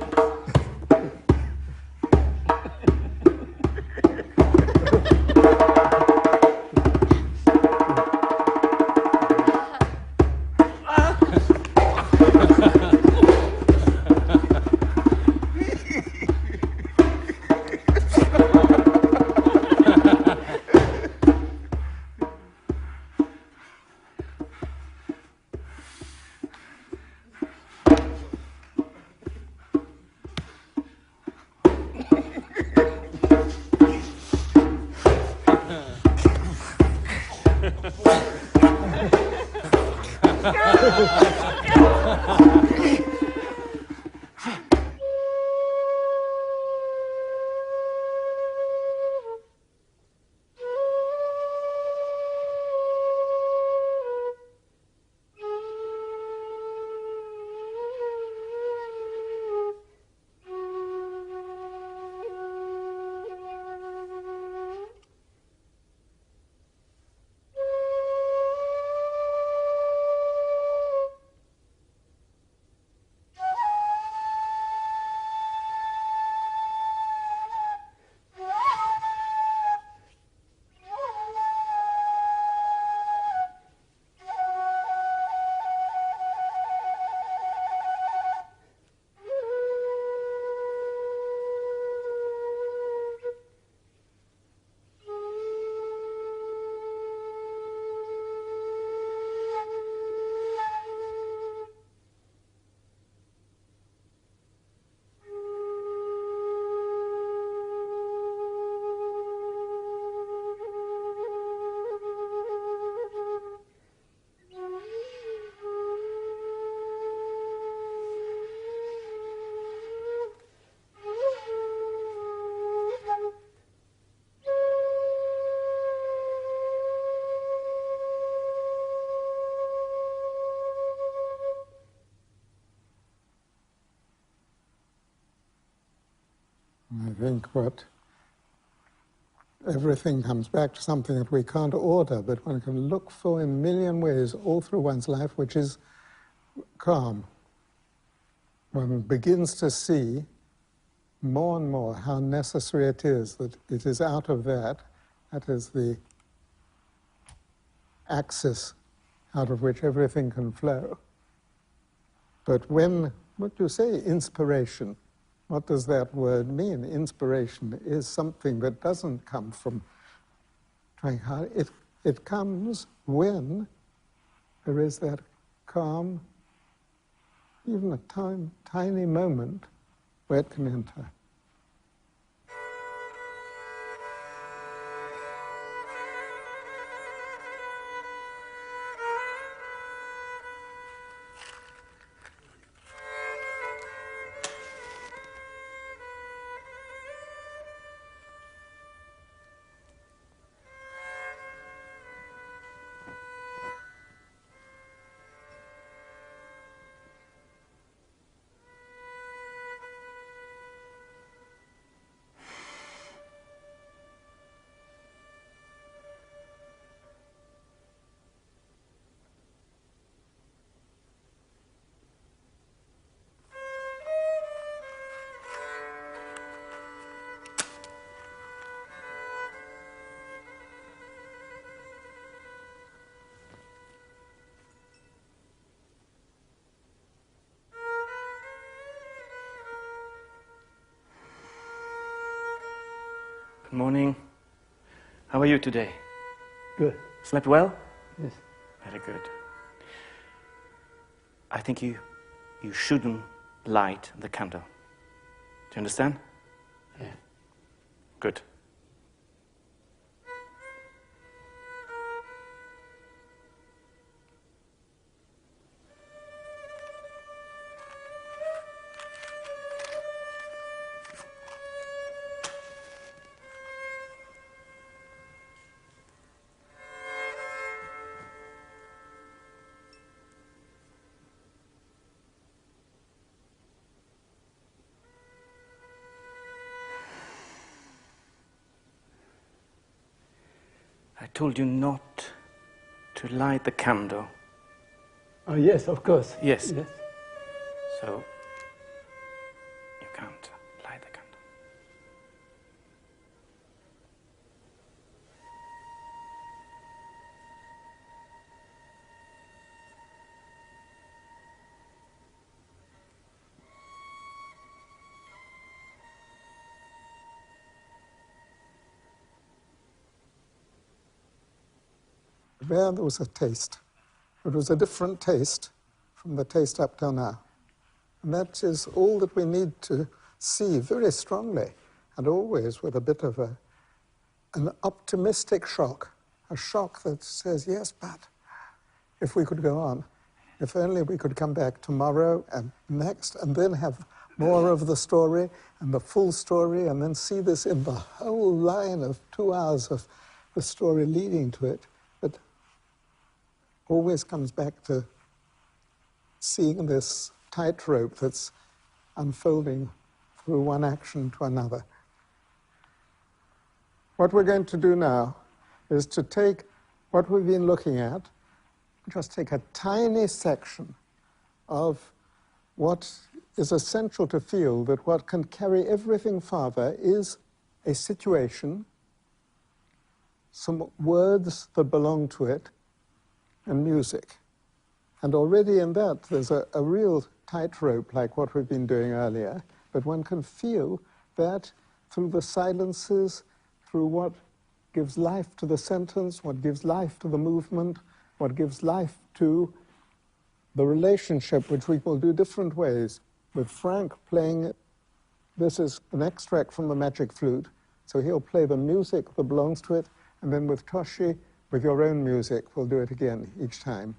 [SPEAKER 1] think everything comes back to something that we can't order, but one can look for in a million ways all through one's life, which is calm. One begins to see more and more how necessary it is that it is out of that is the axis out of which everything can flow. But when, what do you say, inspiration? What does that word mean? Inspiration is something that doesn't come from trying hard. It comes when there is that calm, even a tiny moment where it can enter.
[SPEAKER 8] Good morning. How are you today?
[SPEAKER 7] Good.
[SPEAKER 8] Slept well?
[SPEAKER 7] Yes.
[SPEAKER 8] Very good. I think you shouldn't light the candle. Do you understand?
[SPEAKER 7] Yeah.
[SPEAKER 8] Good. I told you not to light the candle.
[SPEAKER 7] Oh, yes, of course.
[SPEAKER 8] Yes.
[SPEAKER 7] Yes.
[SPEAKER 8] So, canter, light the canter.
[SPEAKER 1] There was a taste. It was a different taste from the taste up till now. And that is all that we need to see very strongly, and always with a bit of an optimistic shock, a shock that says, yes, but if we could go on, if only we could come back tomorrow and next, and then have more of the story and the full story, and then see this in the whole line of 2 hours of the story leading to it. But always comes back to seeing this tightrope that's unfolding through one action to another. What we're going to do now is to take what we've been looking at, just take a tiny section of what is essential to feel, that what can carry everything farther is a situation, some words that belong to it, and music. And already in that, there's a real tightrope like what we've been doing earlier, but one can feel that through the silences, through what gives life to the sentence, what gives life to the movement, what gives life to the relationship, which we will do different ways. With Frank playing, this is an extract from the magic flute, so he'll play the music that belongs to it, and then with Toshi, with your own music, we'll do it again each time.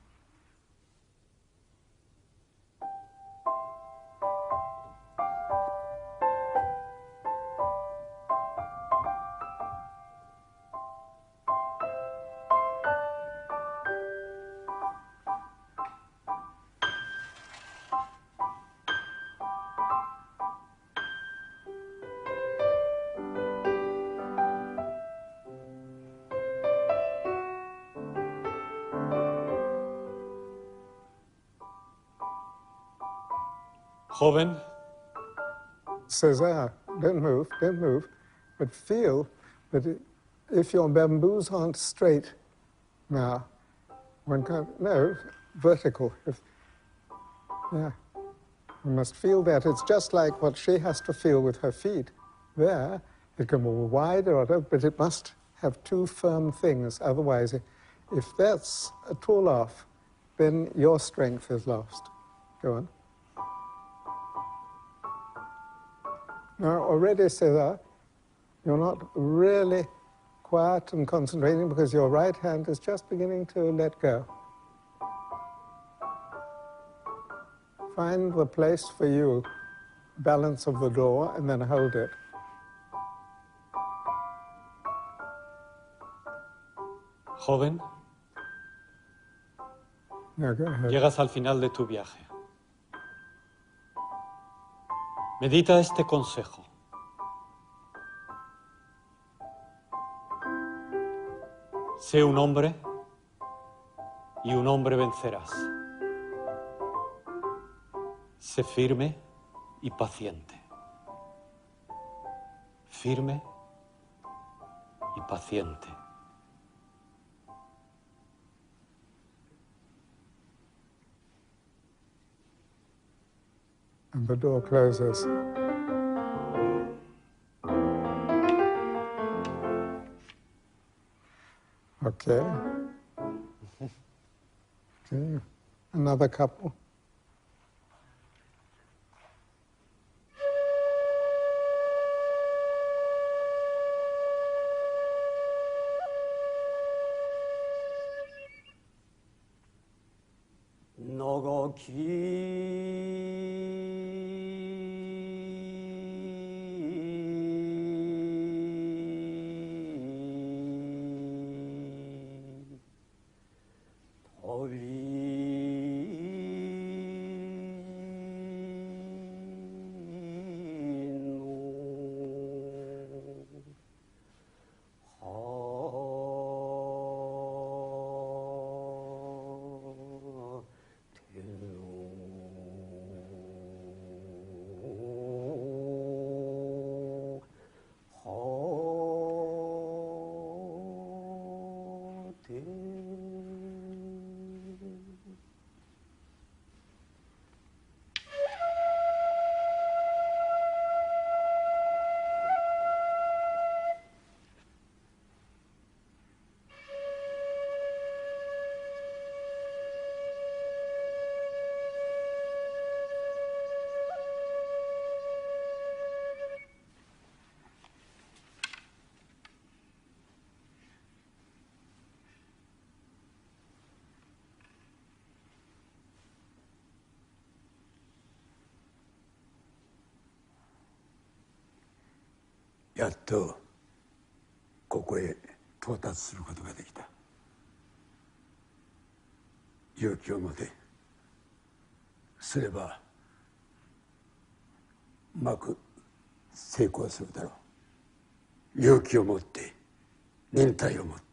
[SPEAKER 7] Joven,
[SPEAKER 1] César, don't move, but feel that if your bamboos aren't straight now, one can't, no, vertical. Yeah, you must feel that. It's just like what she has to feel with her feet. There, it can be wide or whatever, but it must have two firm things. Otherwise, if that's at all off, then your strength is lost. Go on. Now, already, César, you're not really quiet and concentrating because your right hand is just beginning to let go. Find the place for you, balance of the door, and then hold it.
[SPEAKER 7] joven,
[SPEAKER 1] Now, go ahead.
[SPEAKER 7] llegas al final de tu viaje. Medita este consejo. Sé un hombre y un hombre vencerás. Sé firme y paciente. Firme y paciente.
[SPEAKER 1] And the door closes. Okay. Okay. Another couple.
[SPEAKER 4] やっとここへ到達することができた。勇気を持てすればうまく成功するだろう。勇気を持って忍耐を持って。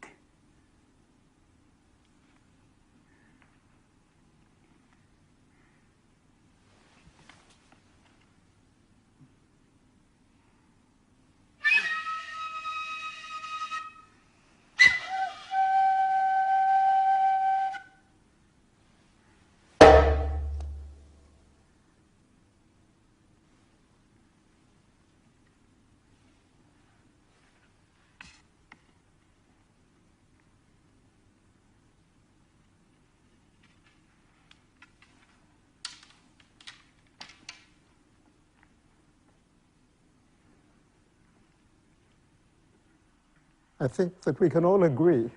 [SPEAKER 1] I think that we can all agree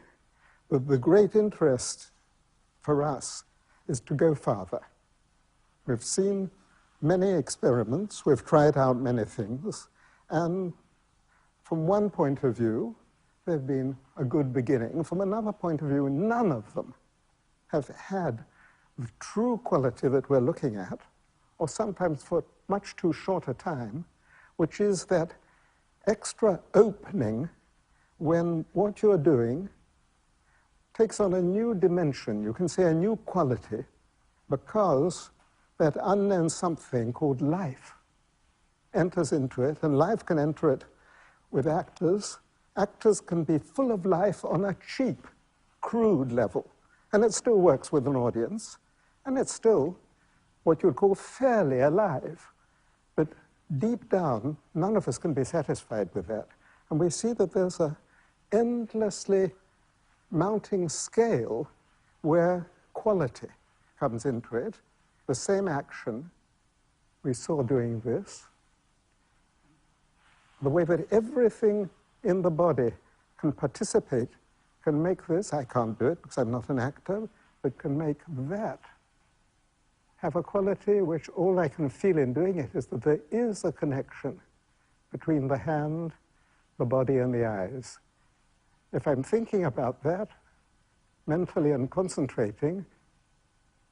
[SPEAKER 1] that the great interest for us is to go farther. We've seen many experiments, we've tried out many things, and from one point of view, they've been a good beginning. From another point of view, none of them have had the true quality that we're looking at, or sometimes for much too short a time, which is that extra opening when what you're doing takes on a new dimension, you can say a new quality, because that unknown something called life enters into it, and life can enter it with actors. Actors can be full of life on a cheap, crude level, and it still works with an audience, and it's still what you'd call fairly alive. But deep down, none of us can be satisfied with that. And we see that there's a endlessly mounting scale where quality comes into it. The same action we saw doing this, the way that everything in the body can participate, can make this, I can't do it because I'm not an actor, but can make that have a quality which all I can feel in doing it is that there is a connection between the hand, the body, and the eyes. If I'm thinking about that mentally and concentrating,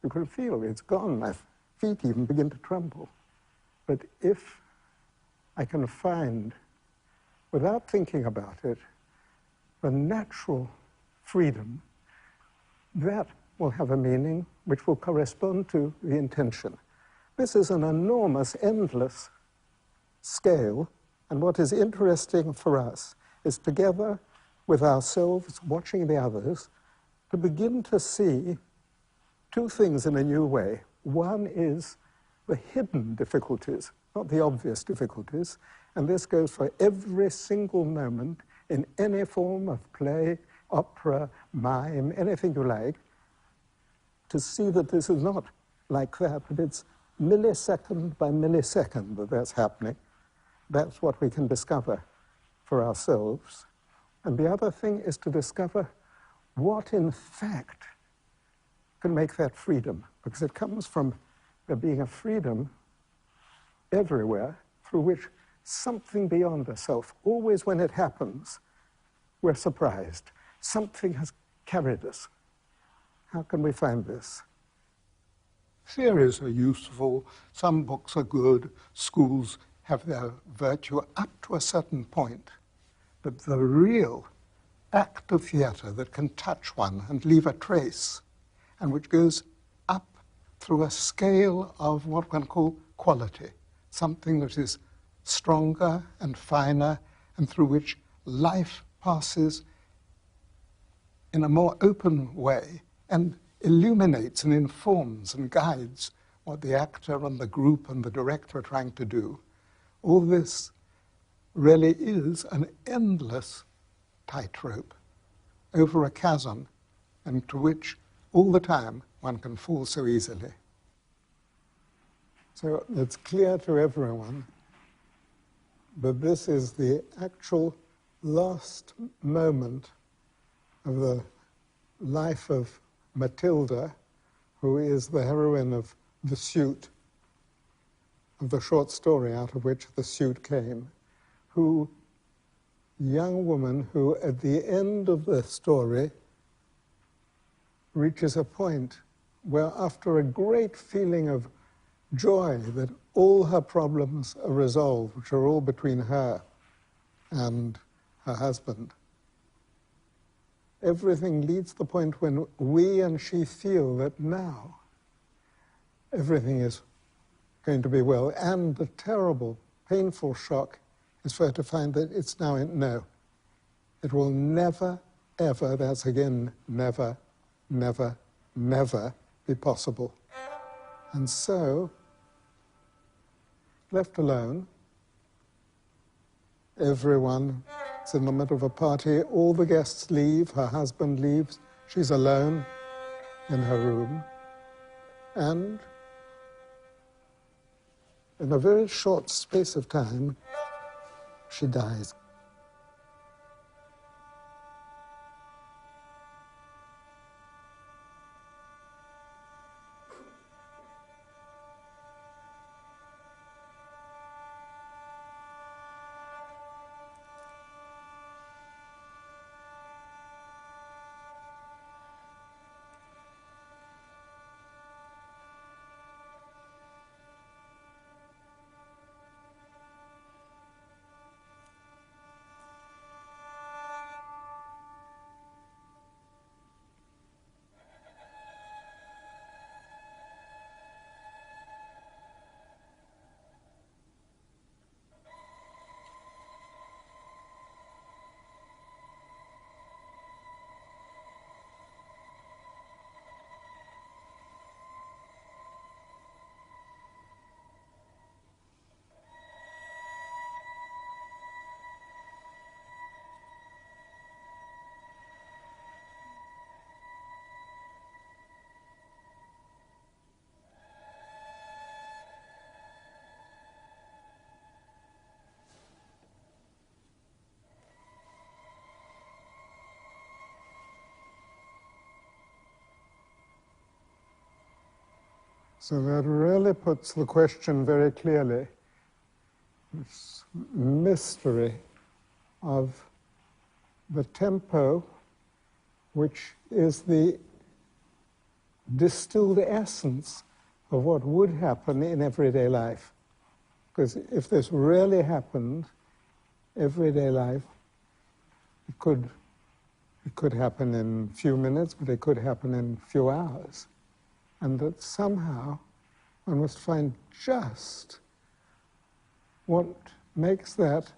[SPEAKER 1] you can feel it's gone. My feet even begin to tremble. But if I can find, without thinking about it, the natural freedom, that will have a meaning which will correspond to the intention. This is an enormous, endless scale, and what is interesting for us is together with ourselves, watching the others, to begin to see two things in a new way. One is the hidden difficulties, not the obvious difficulties, and this goes for every single moment in any form of play, opera, mime, anything you like, to see that this is not like that, but it's millisecond by millisecond that that's happening. That's what we can discover for ourselves. And the other thing is to discover what, in fact, can make that freedom, because it comes from there being a freedom everywhere through which something beyond ourselves, always when it happens, we're surprised. Something has carried us. How can we find this? Theories are useful, some books are good, schools have their virtue up to a certain point. But the real act of theatre that can touch one and leave a trace, and which goes up through a scale of what one calls quality, something that is stronger and finer, and through which life passes in a more open way and illuminates and informs and guides what the actor and the group and the director are trying to do. All this really is an endless tightrope over a chasm, and to which all the time one can fall so easily. So it's clear to everyone that this is the actual last moment of the life of Matilda, who is the heroine of The Suit, of the short story out of which The Suit came, who young woman who, at the end of the story, reaches a point where, after a great feeling of joy that all her problems are resolved, which are all between her and her husband, everything leads to the point when we and she feel that now everything is going to be well. And the terrible, painful shock is for her to find that it's now no. It will never, ever, that's again, never, never, never be possible. And so, left alone, everyone is in the middle of a party, all the guests leave, her husband leaves, she's alone in her room, and in a very short space of time, she dies. So that really puts the question very clearly, this mystery of the tempo, which is the distilled essence of what would happen in everyday life. Because if this really happened, everyday life, it could happen in a few minutes, but it could happen in a few hours. And that somehow one must find just what makes that,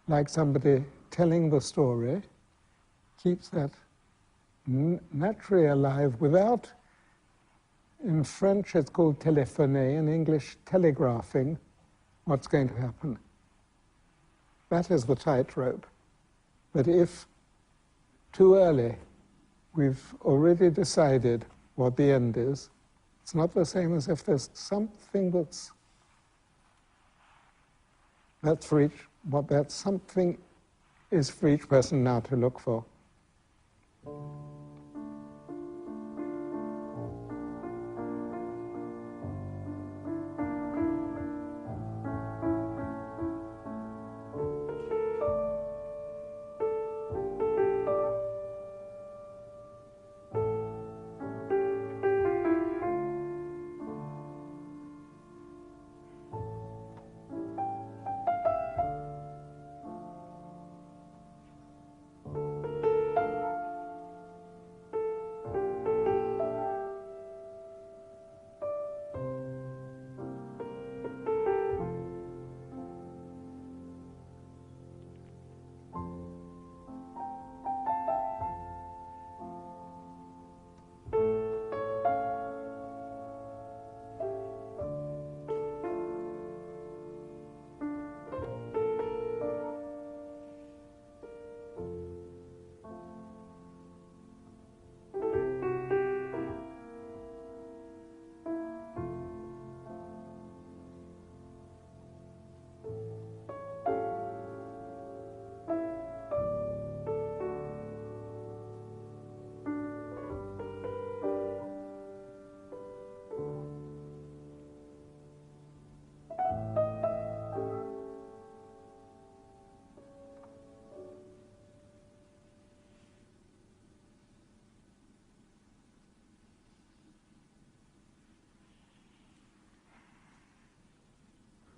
[SPEAKER 1] like somebody telling the story, keeps that naturally alive without, in French it's called téléphoner, in English telegraphing what's going to happen. That is the tightrope. But if too early we've already decided what the end is, it's not the same as if there's something that's for each, what that something is for each person now to look for.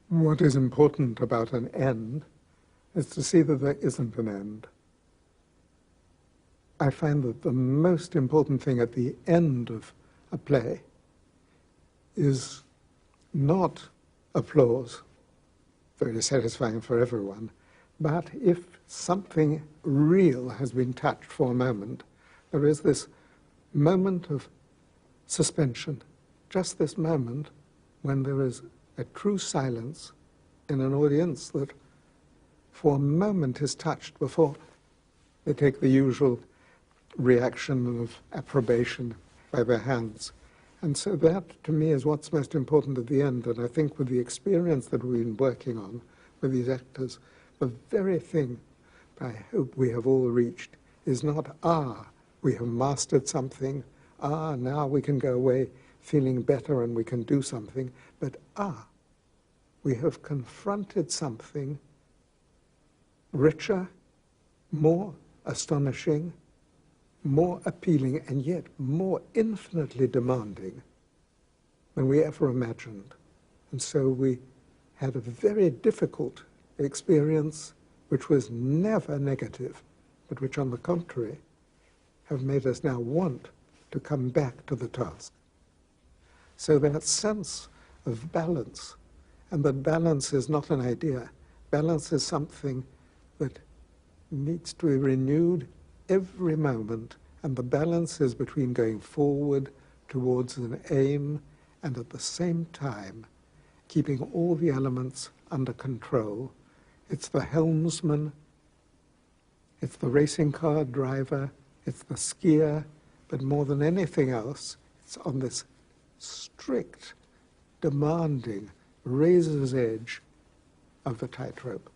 [SPEAKER 1] What is important about an end is to see that there isn't an end. I find that the most important thing at the end of a play is not applause, very satisfying for everyone, but if something real has been touched for a moment, there is this moment of suspension, just this moment when there is a true silence in an audience that for a moment is touched before they take the usual reaction of approbation by their hands. And so that, to me, is what's most important at the end. And I think with the experience that we've been working on with these actors, the very thing I hope we have all reached is not, we have mastered something, now we can go away feeling better and we can do something, but we have confronted something richer, more astonishing, more appealing, and yet more infinitely demanding than we ever imagined. And so we had a very difficult experience, which was never negative, but which, on the contrary, have made us now want to come back to the task. So that sense of balance, and that balance is not an idea, balance is something that needs to be renewed every moment, and the balance is between going forward towards an aim and at the same time keeping all the elements under control. It's the helmsman, it's the racing car driver, it's the skier, but more than anything else, it's on this strict, demanding, razor's edge of the tightrope.